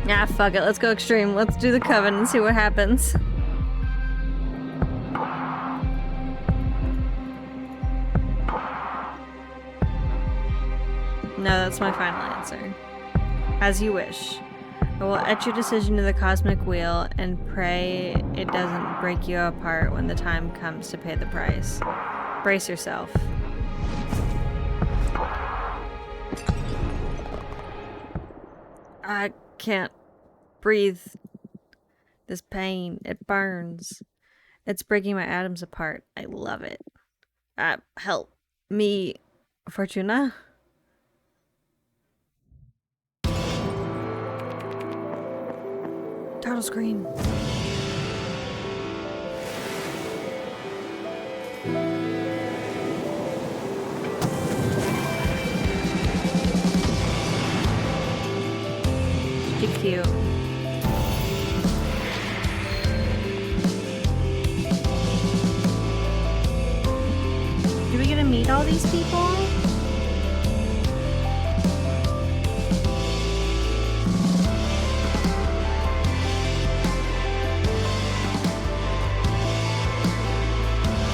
Yeah, fuck it, let's go extreme. Let's do the coven and see what happens. No, that's my final answer. As you wish. I will etch your decision to the cosmic wheel and pray it doesn't break you apart when the time comes to pay the price. Brace yourself. I can't breathe. This pain, it burns. It's breaking my atoms apart. I love it. Help me, Fortuna. Title screen. Cute. Do we get to meet all these people?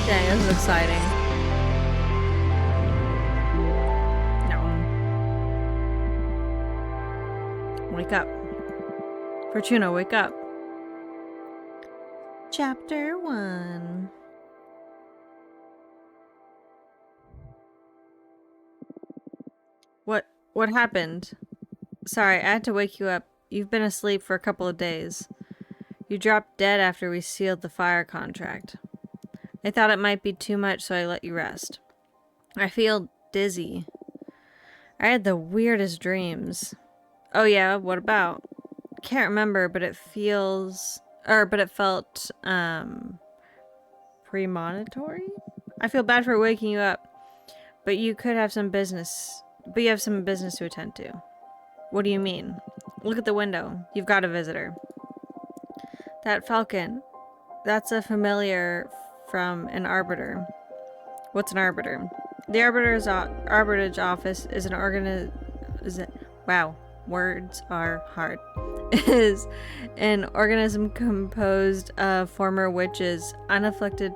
Dang, this is exciting. No. Wake up. Fortuna, wake up. Chapter 1. What happened? Sorry, I had to wake you up. You've been asleep for a couple of days. You dropped dead after we sealed the fire contract. I thought it might be too much, so I let you rest. I feel dizzy. I had the weirdest dreams. Oh yeah, what about? Can't remember, but it felt premonitory? I feel bad for waking you up, but you have some business to attend to. What do you mean? Look at the window. You've got a visitor. That falcon. That's a familiar from an arbiter. What's an arbiter? The arbitrage office is an wow, words are hard. Is an organism composed of former witches, unafflicted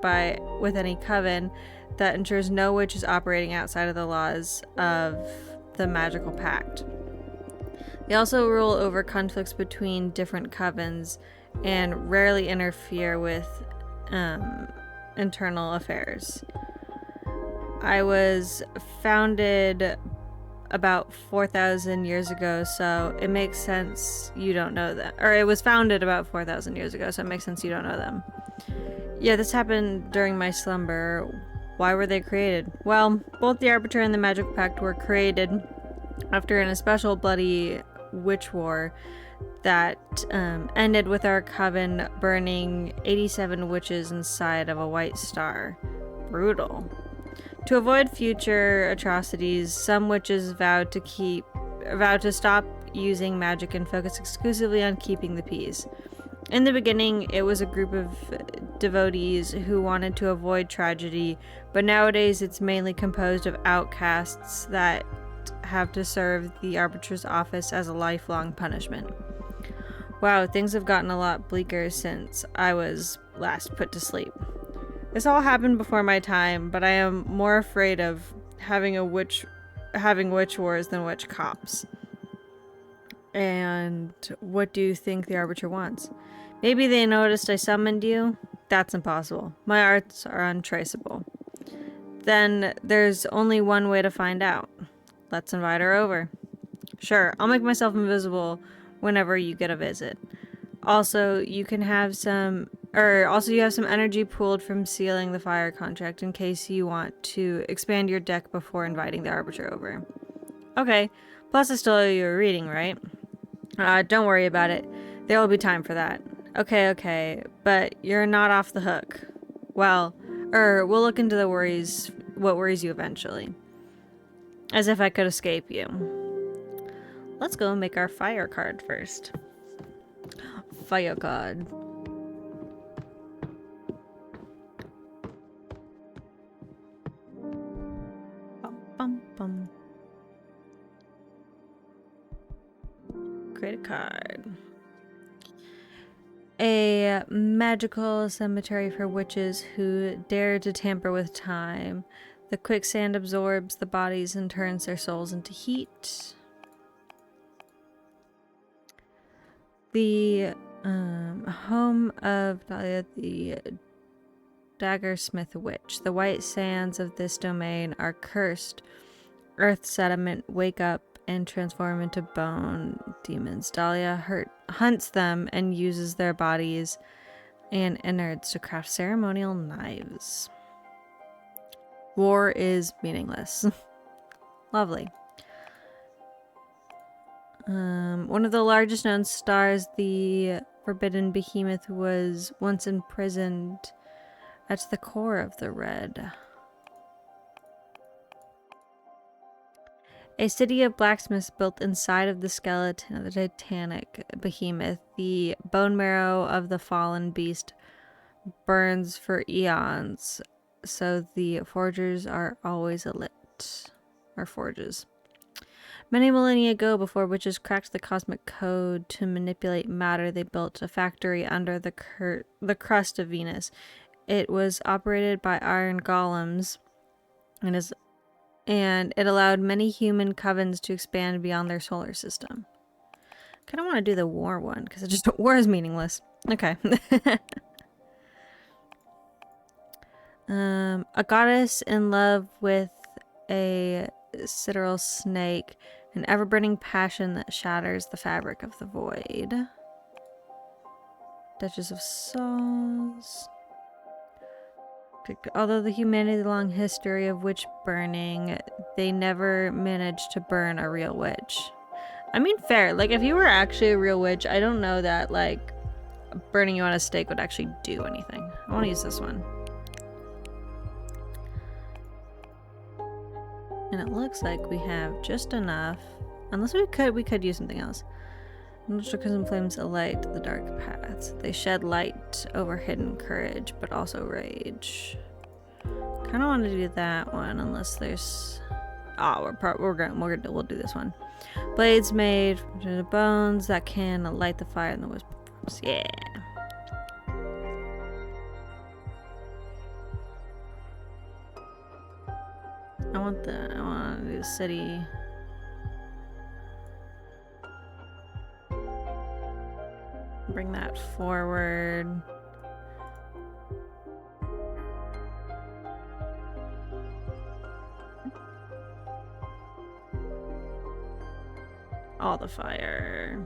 with any coven, that ensures no witch is operating outside of the laws of the magical pact. They also rule over conflicts between different covens and rarely interfere with internal affairs. I was founded about 4,000 years ago, so it makes sense you don't know them. Or it was founded about 4,000 years ago, so it makes sense you don't know them. Yeah, this happened during my slumber. Why were they created? Well, both the Arbiter and the Magic Pact were created after an especial bloody witch war that ended with our coven burning 87 witches inside of a white star. Brutal. To avoid future atrocities, some witches vowed to stop using magic and focus exclusively on keeping the peace. In the beginning, it was a group of devotees who wanted to avoid tragedy, but nowadays it's mainly composed of outcasts that have to serve the Arbitrator's office as a lifelong punishment. Wow, things have gotten a lot bleaker since I was last put to sleep. This all happened before my time, but I am more afraid of having witch wars than witch cops. And what do you think the Arbiter wants? Maybe they noticed I summoned you? That's impossible. My arts are untraceable. Then there's only one way to find out. Let's invite her over. Sure, I'll make myself invisible whenever you get a visit. Also, you have some energy pooled from sealing the fire contract in case you want to expand your deck before inviting the Arbiter over. Okay, plus I still owe you a reading, right? Don't worry about it. There will be time for that. Okay, but you're not off the hook. Well, we'll look into what worries you eventually. As if I could escape you. Let's go make our fire card first. Fire card. Bum, bum. Create a card. A magical cemetery for witches who dare to tamper with time. The quicksand absorbs the bodies and turns their souls into heat. The home of Dahlia, the Daggersmith Witch. The white sands of this domain are cursed. Earth sediment wake up and transform into bone demons. Dahlia hunts them and uses their bodies and innards to craft ceremonial knives. War is meaningless. Lovely. One of the largest known stars, the forbidden behemoth, was once imprisoned at the core of the red. A city of blacksmiths built inside of the skeleton of the titanic behemoth. The bone marrow of the fallen beast burns for eons, so the forgers are always lit. Or forges. Many millennia ago, before witches cracked the cosmic code to manipulate matter, they built a factory under the crust of Venus. It was operated by iron golems, and it allowed many human covens to expand beyond their solar system. I kind of want to do the war one, because war is meaningless. Okay. A goddess in love with a sidereal snake, an ever-burning passion that shatters the fabric of the void. Duchess of Saws. Although the humanity-long history of witch burning, they never managed to burn a real witch. I mean, fair. Like, if you were actually a real witch, I don't know that, like, burning you on a stake would actually do anything. I want to use this one. And it looks like we have just enough Unless we could use something else. Industrial Crimson Flames alight the dark paths. They shed light over hidden courage, but also rage. Kind of want to do that one, unless there's. Oh, we'll do this one. Blades made from the bones that can light the fire in the wisp. Yeah. I want to do the city. Bring that forward. All the fire.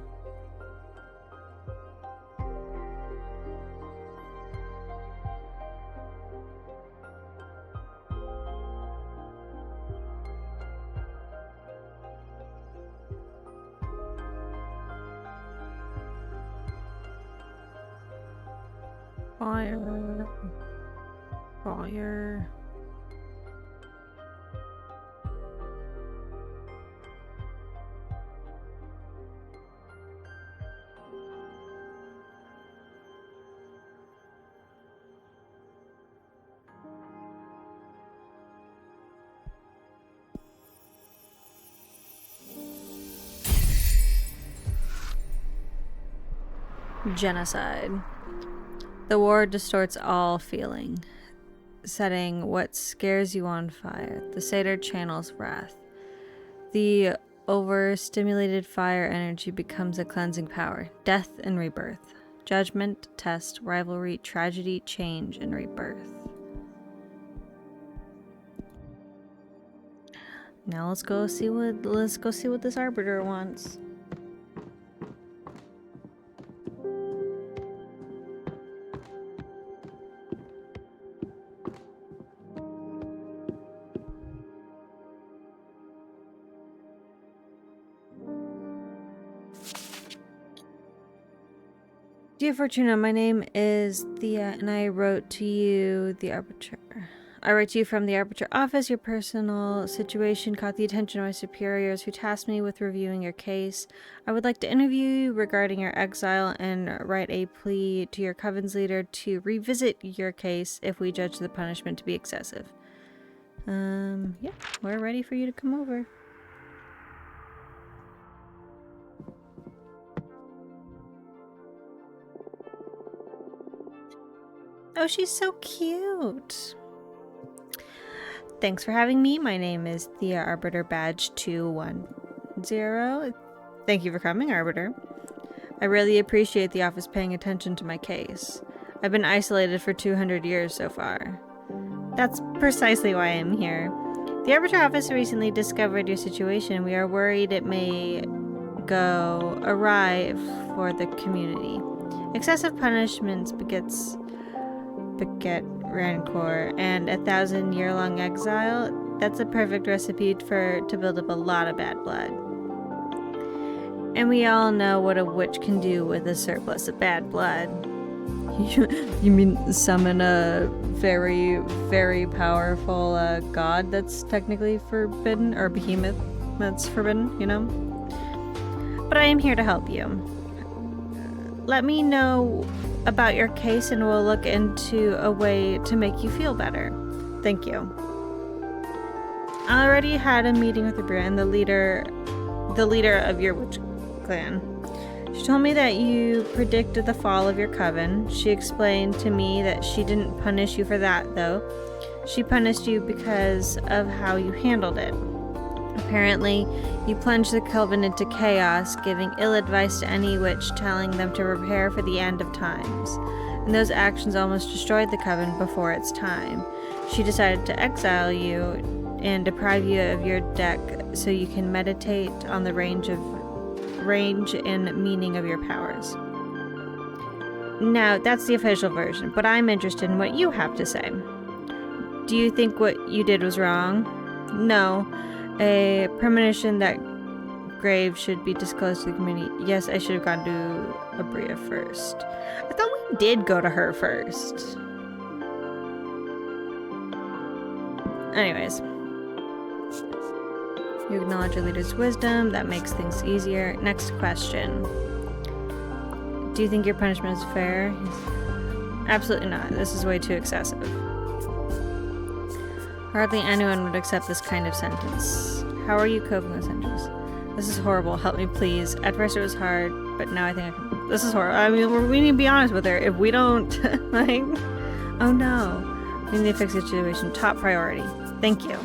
Fire. Fire. Genocide. The war distorts all feeling, setting what scares you on fire. The satyr channels wrath. The overstimulated fire energy becomes a cleansing power. Death and rebirth. Judgment, test, rivalry, tragedy, change, and rebirth. Now let's go see what this arbiter wants. Dear Fortuna, my name is Thea, and I wrote to you, the Arbiter. I write to you from the Arbiter office. Your personal situation caught the attention of my superiors, who tasked me with reviewing your case. I would like to interview you regarding your exile and write a plea to your Coven's leader to revisit your case if we judge the punishment to be excessive. Yeah, we're ready for you to come over. Oh, she's so cute. Thanks for having me. My name is Thea Arbiter Badge 210. Thank you for coming, Arbiter. I really appreciate the office paying attention to my case. I've been isolated for 200 years so far. That's precisely why I'm here. The Arbiter office recently discovered your situation. We are worried it may go awry for the community. Excessive punishments beget rancor, and 1,000-year-long exile, that's a perfect recipe to build up a lot of bad blood. And we all know what a witch can do with a surplus of bad blood. You mean summon a very, very powerful god that's technically forbidden, or behemoth that's forbidden, you know? But I am here to help you. Let me know about your case and we'll look into a way to make you feel better. Thank you. I already had a meeting with the brand, the leader of your witch clan. She told me that you predicted the fall of your coven. She explained to me that she didn't punish you for that, though. She punished you because of how you handled it. Apparently, you plunged the coven into chaos, giving ill advice to any witch, telling them to prepare for the end of times. And those actions almost destroyed the coven before its time. She decided to exile you and deprive you of your deck so you can meditate on the range and meaning of your powers. Now, that's the official version, but I'm interested in what you have to say. Do you think what you did was wrong? No. A premonition that grave should be disclosed to the community. Yes, I should have gone to Abria first. I thought we did go to her first. Anyways. You acknowledge your leader's wisdom. That makes things easier. Next question. Do you think your punishment is fair? Absolutely not. This is way too excessive. Hardly anyone would accept this kind of sentence. How are you coping with sentence? This is horrible. Help me, please. At first it was hard, but now I think I can... This is horrible. I mean, we need to be honest with her. If we don't, like... Oh no. We need to fix the situation. Top priority. Thank you.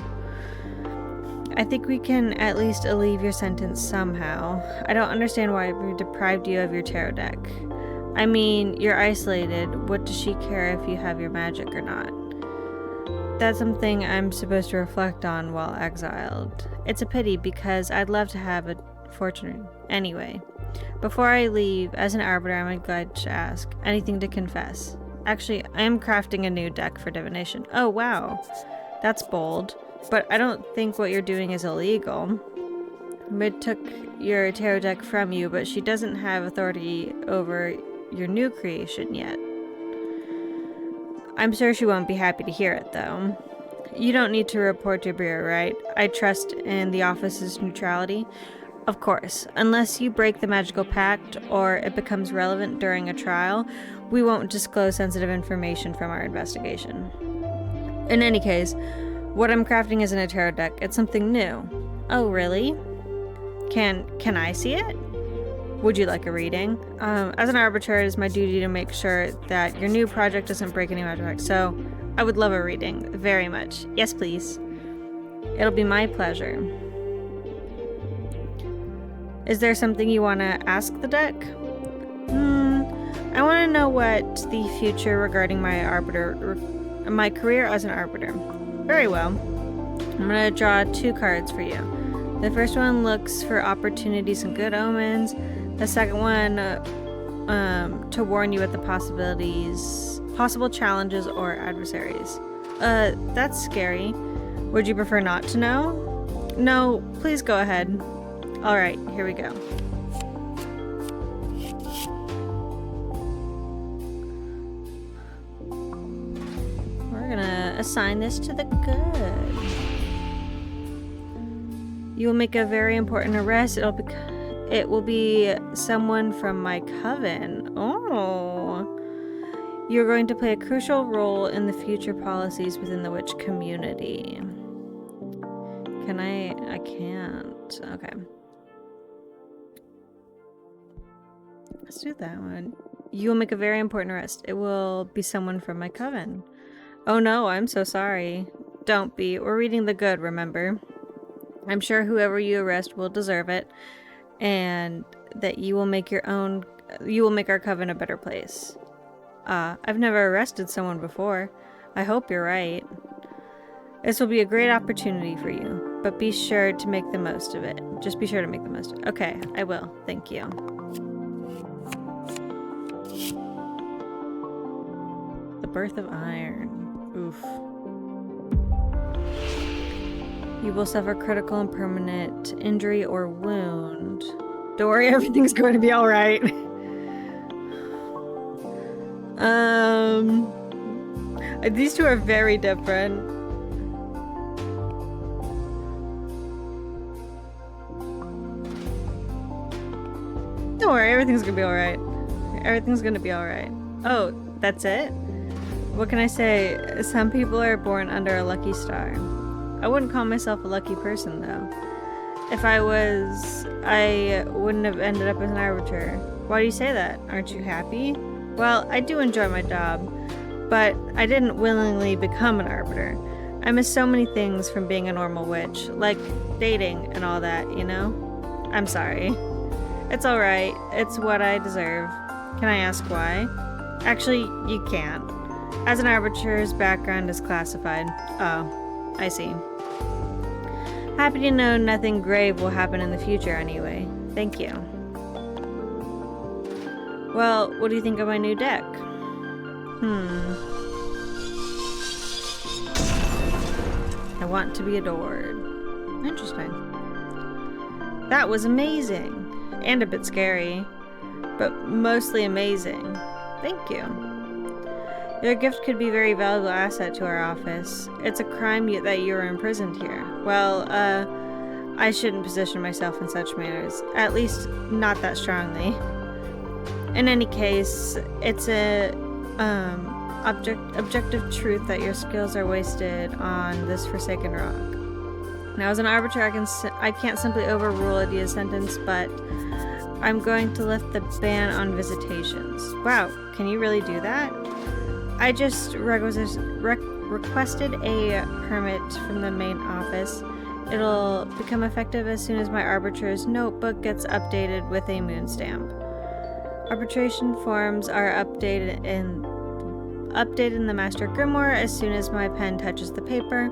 I think we can at least alleviate your sentence somehow. I don't understand why we deprived you of your tarot deck. I mean, you're isolated. What does she care if you have your magic or not? That's something I'm supposed to reflect on while exiled. It's a pity because I'd love to have a fortune. Anyway, before I leave, as an arbiter, I'm glad to ask. Anything to confess? Actually, I am crafting a new deck for divination. Oh, wow. That's bold. But I don't think what you're doing is illegal. Mid took your tarot deck from you, but she doesn't have authority over your new creation yet. I'm sure she won't be happy to hear it, though. You don't need to report to Bureau, right? I trust in the office's neutrality. Of course. Unless you break the magical pact, or it becomes relevant during a trial, we won't disclose sensitive information from our investigation. In any case, what I'm crafting isn't a tarot deck. It's something new. Oh, really? Can I see it? Would you like a reading? As an arbiter, it is my duty to make sure that your new project doesn't break any magic, so I would love a reading. Very much. Yes, please. It'll be my pleasure. Is there something you want to ask the deck? I want to know what the future regarding my career as an arbiter. Very well. I'm going to draw 2 cards for you. The first one looks for opportunities and good omens. The second one to warn you of the possible challenges or adversaries. That's scary. Would you prefer not to know? No, please go ahead. Alright, here we go. We're gonna assign this to the good. You will make a very important arrest. It will be someone from my coven. Oh. You're going to play a crucial role in the future policies within the witch community. Can I can't. Okay. Let's do that one. You will make a very important arrest. It will be someone from my coven. Oh no, I'm so sorry. Don't be. We're reading the good, remember? I'm sure whoever you arrest will deserve it, and that you will make our coven a better place. I've never arrested someone before. I hope you're right. This will be a great opportunity for you, but be sure to make the most of it. Just be sure to make the most of it. Okay, I will. Thank you. The Birth of Iron. Oof. You will suffer critical and permanent injury or wound. Don't worry, everything's going to be alright. These two are very different. Don't worry, everything's gonna be alright. Everything's gonna be alright. Oh, that's it? What can I say? Some people are born under a lucky star. I wouldn't call myself a lucky person, though. If I was, I wouldn't have ended up as an arbiter. Why do you say that? Aren't you happy? Well, I do enjoy my job, but I didn't willingly become an arbiter. I miss so many things from being a normal witch, like dating and all that, you know? I'm sorry. It's alright. It's what I deserve. Can I ask why? Actually, you can't. As an arbiter's background is classified. Oh, I see. Happy to know nothing grave will happen in the future anyway. Thank you. Well, what do you think of my new deck? I want to be adored. Interesting. That was amazing. And a bit scary. But mostly amazing. Thank you. Your gift could be a very valuable asset to our office. It's a crime that you are imprisoned here. Well, I shouldn't position myself in such manners, at least not that strongly. In any case, it's a objective truth that your skills are wasted on this forsaken rock. Now, as an arbiter, I can't simply overrule Adia's sentence, but I'm going to lift the ban on visitations. Wow, can you really do that? I just requested a permit from the main office. It'll become effective as soon as my arbitrar's notebook gets updated with a moon stamp. Arbitration forms are updated in the Master Grimoire as soon as my pen touches the paper.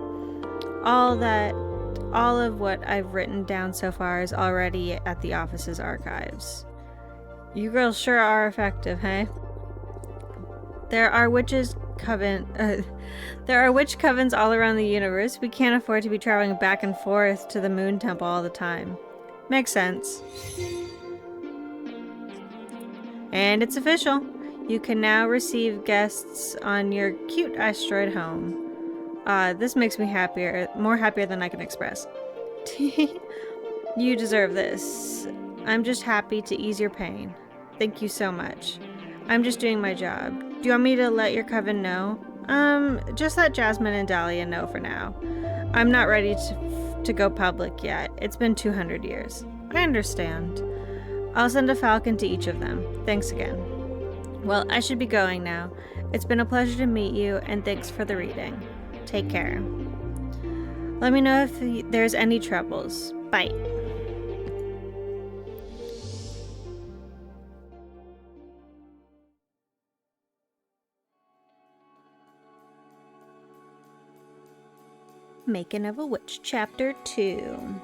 All of what I've written down so far is already at the office's archives. You girls sure are effective, hey? There are witch covens all around the universe. We can't afford to be traveling back and forth to the Moon Temple all the time. Makes sense. And it's official. You can now receive guests on your cute asteroid home. This makes me more happier than I can express. You deserve this. I'm just happy to ease your pain. Thank you so much. I'm just doing my job. Do you want me to let your coven know? Just let Jasmine and Dahlia know for now. I'm not ready to go public yet. It's been 200 years. I understand. I'll send a falcon to each of them. Thanks again. Well, I should be going now. It's been a pleasure to meet you, and thanks for the reading. Take care. Let me know if there's any troubles. Bye. Making of a Witch, Chapter 2.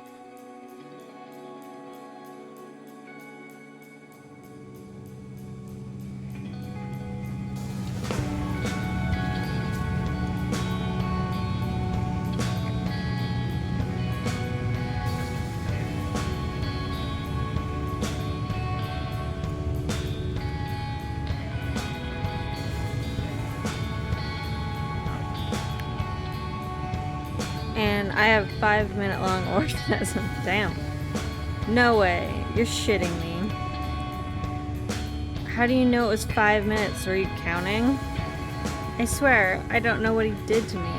And I have 5-minute long orgasm. Damn. No way. You're shitting me. How do you know it was 5 minutes? Were you counting? I swear, I don't know what he did to me.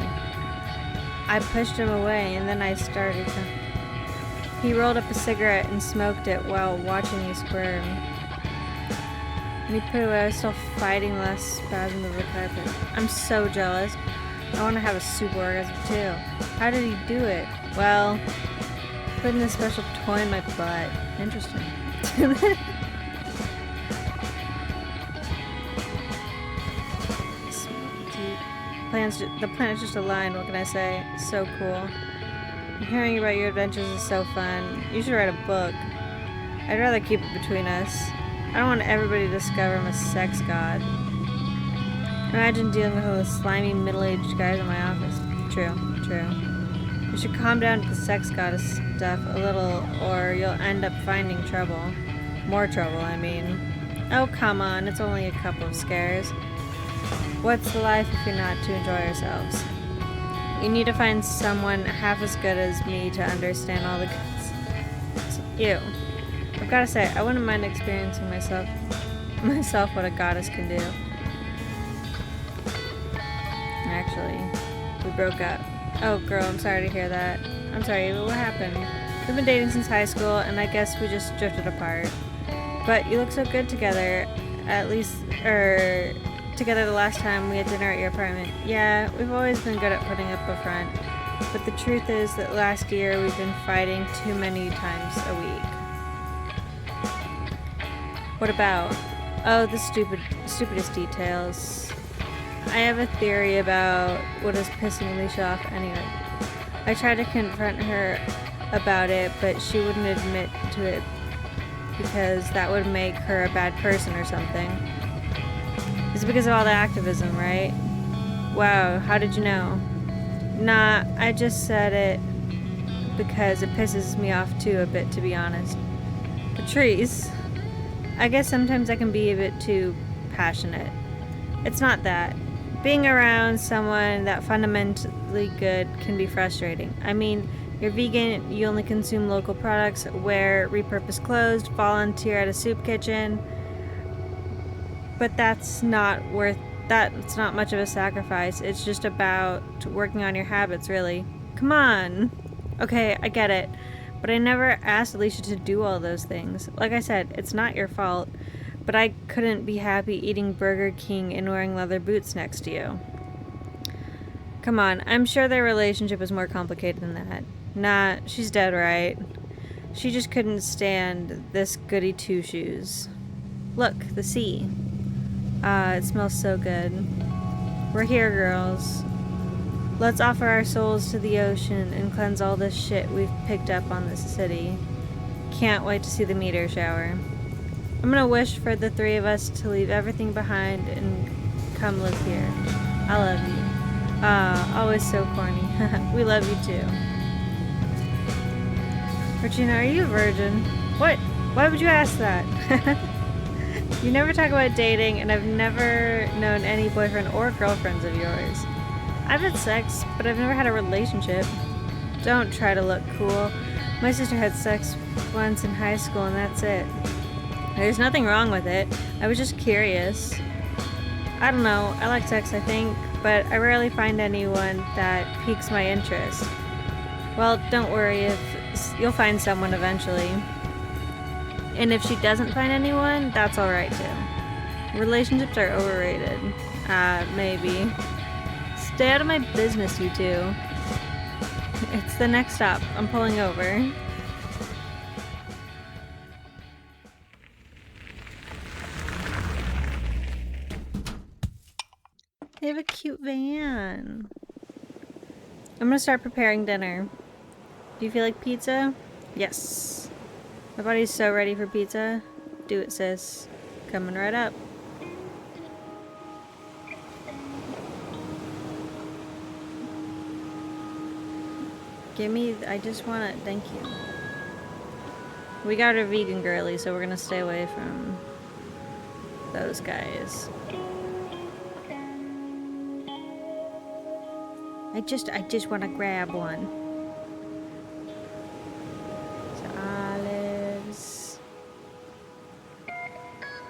I pushed him away and then I started to... He rolled up a cigarette and smoked it while watching me squirm. When he put it away, I was still fighting the last spasm of the carpet. I'm so jealous. I want to have a super orgasm too. How did he do it? Well, putting this special toy in my butt. Interesting. The planet's just aligned, what can I say? So cool. Hearing about your adventures is so fun. You should write a book. I'd rather keep it between us. I don't want everybody to discover I'm a sex god. Imagine dealing with all the slimy middle-aged guys in my office. True. You should calm down with the sex goddess stuff a little, or you'll end up finding trouble. More trouble, I mean. Oh, come on, it's only a couple of scares. What's the life if you're not to enjoy ourselves? You need to find someone half as good as me to understand all the goods. Ew. I've gotta say, I wouldn't mind experiencing myself what a goddess can do. Actually, we broke up. Oh, girl, I'm sorry to hear that. I'm sorry, but what happened? We've been dating since high school, and I guess we just drifted apart. But you look so good together. Together the last time we had dinner at your apartment. Yeah, we've always been good at putting up a front. But the truth is that last year we've been fighting too many times a week. What about? Oh, the stupidest details. I have a theory about what is pissing Alicia off anyway. I tried to confront her about it, but she wouldn't admit to it because that would make her a bad person or something. It's because of all the activism, right? Wow, how did you know? Nah, I just said it because it pisses me off too a bit, to be honest. Patrice, I guess sometimes I can be a bit too passionate. It's not that. Being around someone that fundamentally good can be frustrating. I mean, You're vegan, you only consume local products, wear repurposed clothes, volunteer at a soup kitchen. But that's not much of a sacrifice. It's just about working on your habits, really. Come on. Okay, I get it. But I never asked Alicia to do all those things. Like I said, it's not your fault. But I couldn't be happy eating Burger King and wearing leather boots next to you. Come on, I'm sure their relationship was more complicated than that. Nah, she's dead right. She just couldn't stand this goody two-shoes. Look, the sea. It smells so good. We're here, girls. Let's offer our souls to the ocean and cleanse all this shit we've picked up on this city. Can't wait to see the meteor shower. I'm gonna wish for the three of us to leave everything behind and come live here. I love you. Always so corny. We love you too. Regina, are you a virgin? What? Why would you ask that? You never talk about dating, and I've never known any boyfriend or girlfriends of yours. I've had sex, but I've never had a relationship. Don't try to look cool. My sister had sex once in high school, and that's it. There's nothing wrong with it. I was just curious. I don't know. I like sex, I think, but I rarely find anyone that piques my interest. Well, don't worry, if you'll find someone eventually. And if she doesn't find anyone, that's alright too. Relationships are overrated. Maybe. Stay out of my business, you two. It's the next stop. I'm pulling over. They have a cute van. I'm gonna start preparing dinner. Do you feel like pizza? Yes. My body's so ready for pizza. Do it, sis. Coming right up. I just want it. Thank you. We got a vegan girly, so we're gonna stay away from those guys. I just want to grab one. Olives.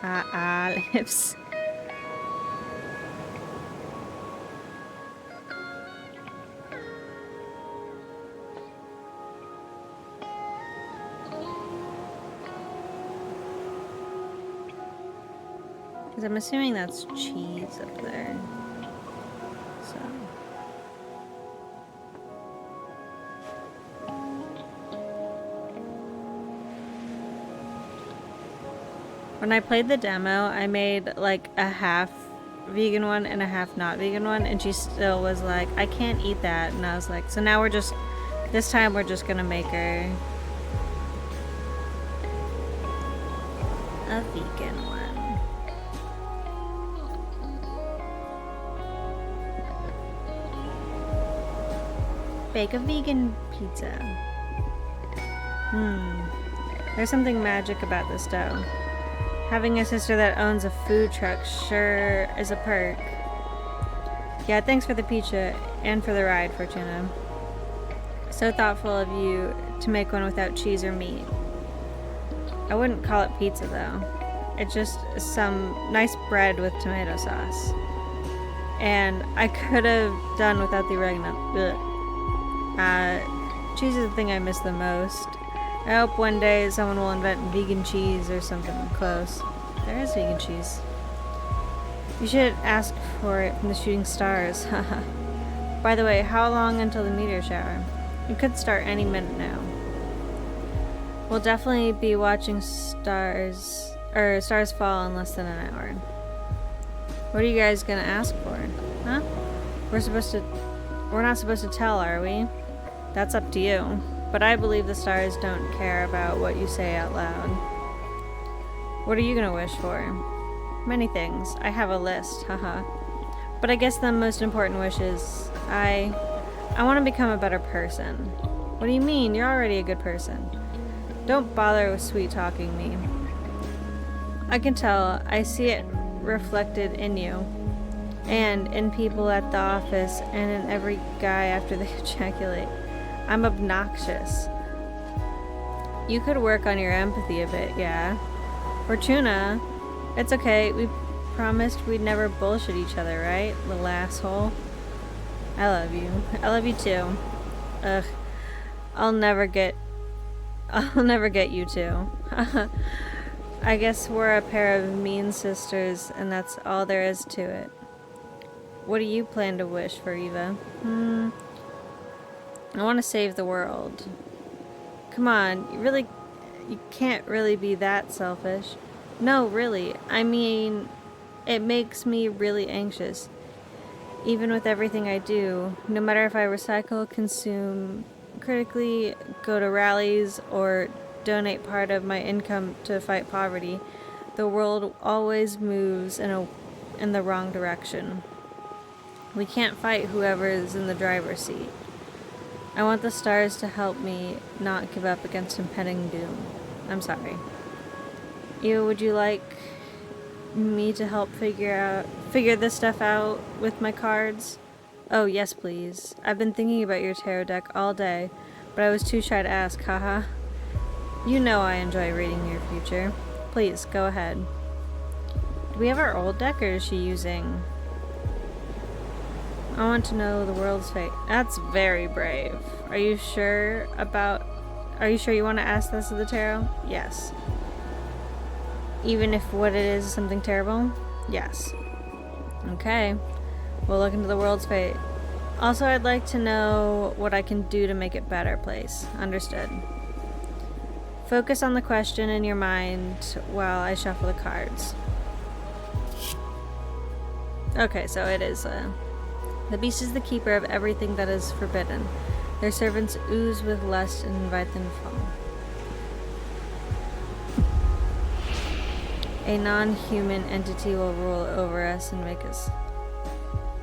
Olives. Because I'm assuming that's cheese up there. So. When I played the demo, I made like a half vegan one and a half not vegan one, and she still was like, I can't eat that. And I was like, so now this time we're just gonna make her a vegan one. Bake a vegan pizza. There's something magic about this dough. Having a sister that owns a food truck sure is a perk. Yeah, thanks for the pizza and for the ride, Fortuna. So thoughtful of you to make one without cheese or meat. I wouldn't call it pizza though. It's just some nice bread with tomato sauce. And I could have done without the oregano. Cheese is the thing I miss the most. I hope one day someone will invent vegan cheese or something close. There is vegan cheese. You should ask for it from the shooting stars. By the way, how long until the meteor shower? It could start any minute now. We'll definitely be watching stars fall in less than an hour. What are you guys gonna ask for? Huh? We're not supposed to tell, are we? That's up to you. But I believe the stars don't care about what you say out loud. What are you gonna wish for? Many things. I have a list, haha. But I guess the most important wish is I want to become a better person. What do you mean? You're already a good person. Don't bother with sweet talking me. I can tell. I see it reflected in you. And in people at the office and in every guy after they ejaculate. I'm obnoxious. You could work on your empathy a bit, yeah. Fortuna, it's okay. We promised we'd never bullshit each other, right? Little asshole. I love you. I love you too. Ugh. I'll never get you two. I guess we're a pair of mean sisters, and that's all there is to it. What do you plan to wish for, Eva? I want to save the world. Come on, you can't really be that selfish. No, really. I mean, it makes me really anxious. Even with everything I do, no matter if I recycle, consume, critically, go to rallies, or donate part of my income to fight poverty, the world always moves in the wrong direction. We can't fight whoever is in the driver's seat. I want the stars to help me not give up against impending doom. I'm sorry. You, would you like me to help figure this stuff out with my cards? Oh, yes, please. I've been thinking about your tarot deck all day, but I was too shy to ask, haha. You know I enjoy reading your future. Please, go ahead. Do we have our old deck, or is she using... I want to know the world's fate. That's very brave. Are you sure you want to ask this of the tarot? Yes. Even if what it is something terrible? Yes. Okay. We'll look into the world's fate. Also, I'd like to know what I can do to make it a better place. Understood. Focus on the question in your mind while I shuffle the cards. Okay, so it is the beast is the keeper of everything that is forbidden. Their servants ooze with lust and invite them to fall. A non-human entity will rule over us and make us...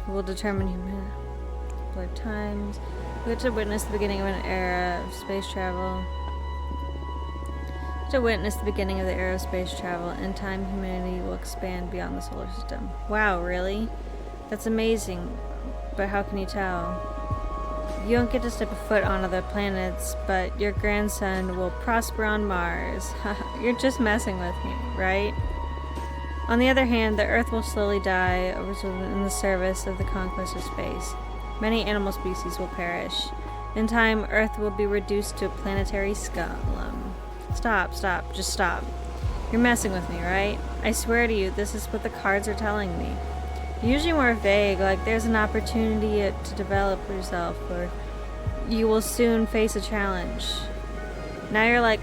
will determine human times. We have to witness the beginning of an era of space travel. To witness the beginning of the era of space travel. In time, humanity will expand beyond the solar system. Wow, really? That's amazing. But how can you tell? You don't get to step a foot on other planets, but your grandson will prosper on Mars. You're just messing with me, right? On the other hand, the Earth will slowly die in the service of the conquest of space. Many animal species will perish. In time, Earth will be reduced to a planetary scum. Stop, just stop. You're messing with me, right? I swear to you, this is what the cards are telling me. Usually more vague, like there's an opportunity to develop yourself, or you will soon face a challenge. Now you're like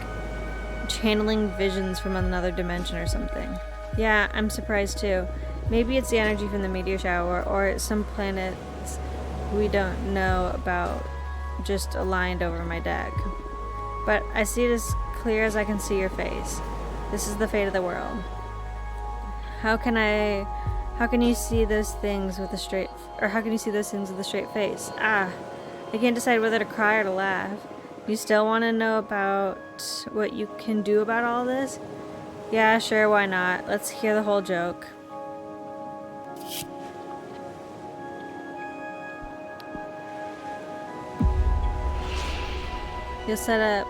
channeling visions from another dimension or something. Yeah, I'm surprised too. Maybe it's the energy from the meteor shower, or some planets we don't know about just aligned over my deck. But I see it as clear as I can see your face. This is the fate of the world. How can you see those things with a straight face? I can't decide whether to cry or to laugh. You still want to know about what you can do about all this? Yeah, sure, why not? Let's hear the whole joke. You'll set up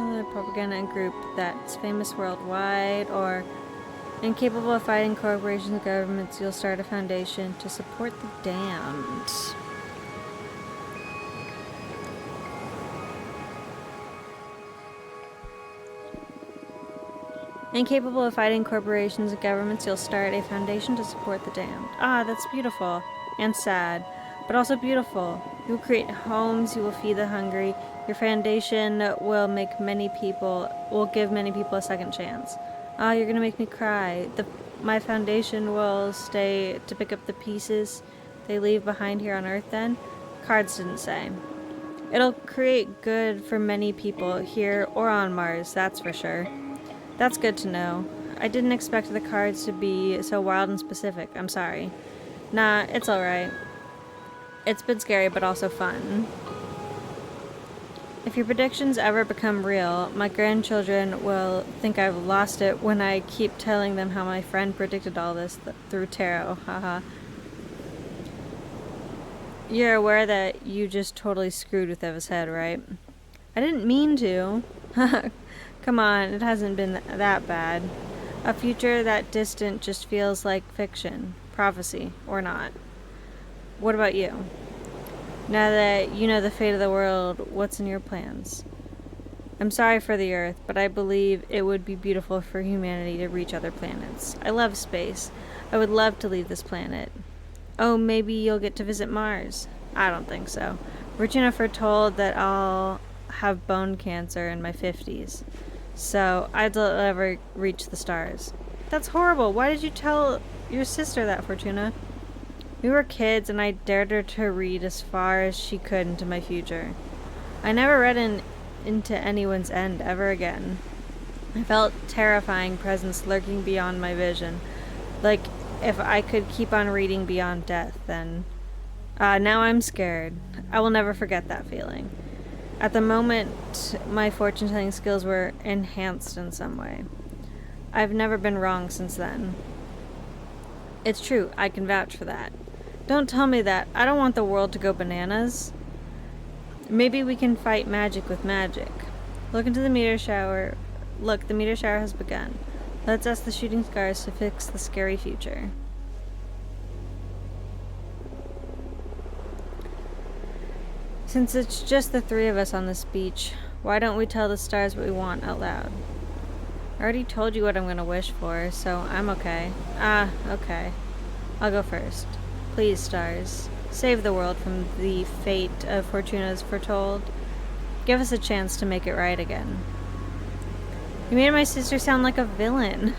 a propaganda group that's famous worldwide, or incapable of fighting corporations and governments, you'll start a foundation to support the damned. Incapable of fighting corporations and governments, you'll start a foundation to support the damned. Ah, that's beautiful. And sad. But also beautiful. You will create homes, you will feed the hungry. Your foundation will give many people a second chance. Oh, you're gonna make me cry. My foundation will stay to pick up the pieces they leave behind here on Earth then? Cards didn't say. It'll create good for many people here or on Mars, that's for sure. That's good to know. I didn't expect the cards to be so wild and specific. I'm sorry. Nah, it's alright. It's been scary, but also fun. If your predictions ever become real, my grandchildren will think I've lost it when I keep telling them how my friend predicted all this through tarot. Haha. You're aware that you just totally screwed with Eva's head, right? I didn't mean to. Come on, it hasn't been that bad. A future that distant just feels like fiction, prophecy, or not. What about you? Now that you know the fate of the world, what's in your plans? I'm sorry for the Earth, but I believe it would be beautiful for humanity to reach other planets. I love space. I would love to leave this planet. Oh, maybe you'll get to visit Mars. I don't think so. Regina foretold that I'll have bone cancer in my 50s. So I'd never reach the stars. That's horrible. Why did you tell your sister that, Fortuna? We were kids and I dared her to read as far as she could into my future. I never read into anyone's end ever again. I felt terrifying presence lurking beyond my vision. Like if I could keep on reading beyond death, then... now I'm scared. I will never forget that feeling. At the moment, my fortune-telling skills were enhanced in some way. I've never been wrong since then. It's true, I can vouch for that. Don't tell me that. I don't want the world to go bananas. Maybe we can fight magic with magic. Look into the meteor shower. Look, the meteor shower has begun. Let's ask the shooting stars to fix the scary future. Since it's just the three of us on this beach, why don't we tell the stars what we want out loud? I already told you what I'm gonna wish for, so I'm okay. Okay. I'll go first. Please, stars, save the world from the fate of Fortuna's foretold. Give us a chance to make it right again. You made my sister sound like a villain.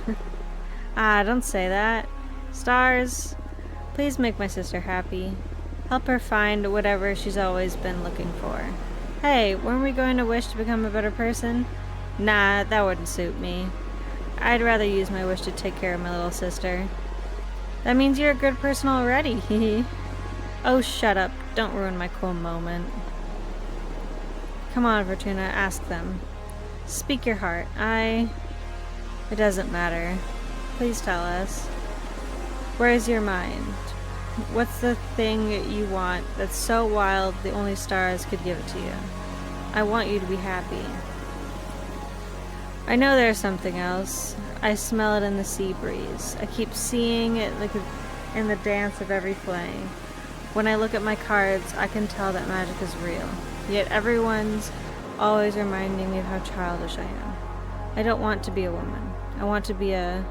Don't say that. Stars, please make my sister happy. Help her find whatever she's always been looking for. Hey, weren't we going to wish to become a better person? Nah, that wouldn't suit me. I'd rather use my wish to take care of my little sister. That means you're a good person already, hehe. Oh, shut up. Don't ruin my cool moment. Come on, Fortuna, ask them. Speak your heart. It doesn't matter. Please tell us. Where is your mind? What's the thing you want that's so wild the only stars could give it to you? I want you to be happy. I know there's something else. I smell it in the sea breeze. I keep seeing it like in the dance of every flame. When I look at my cards, I can tell that magic is real. Yet everyone's always reminding me of how childish I am. I don't want to be a woman. I want to be a...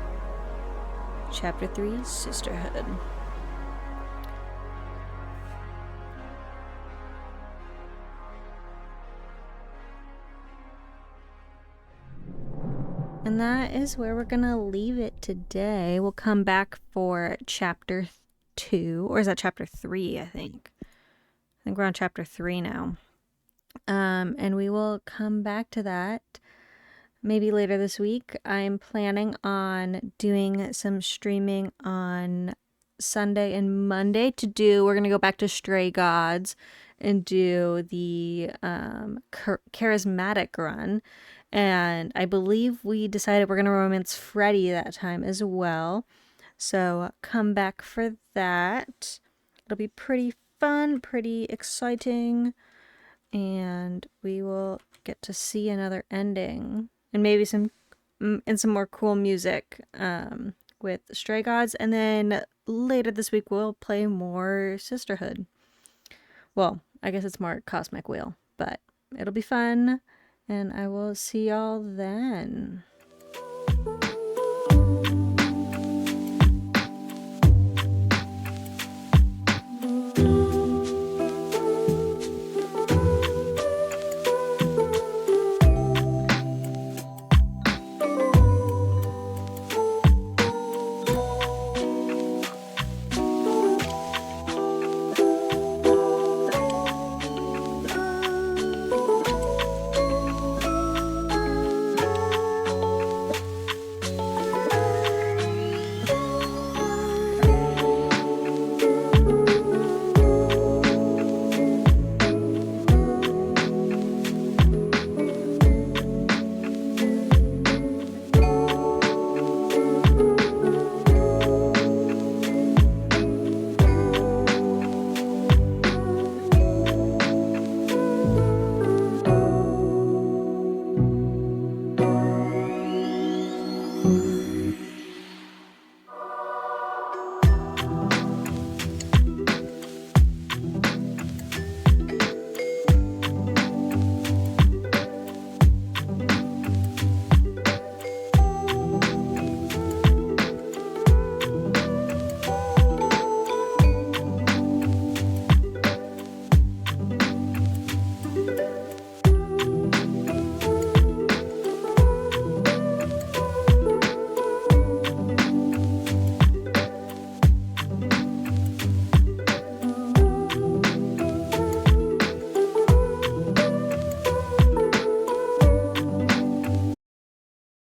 Chapter 3, Sisterhood. And that is where we're gonna leave it today. We'll come back for chapter 2, or is that chapter 3, I think. I think we're on chapter 3 now. And we will come back to that maybe later this week. I'm planning on doing some streaming on Sunday and Monday we're gonna go back to Stray Gods and do the charismatic run. And I believe we decided we're going to romance Freddy that time as well. So come back for that. It'll be pretty fun, pretty exciting. And we will get to see another ending. And maybe some more cool music with Stray Gods. And then later this week we'll play more Sisterhood. Well, I guess it's more Cosmic Wheel. But it'll be fun. And I will see y'all then.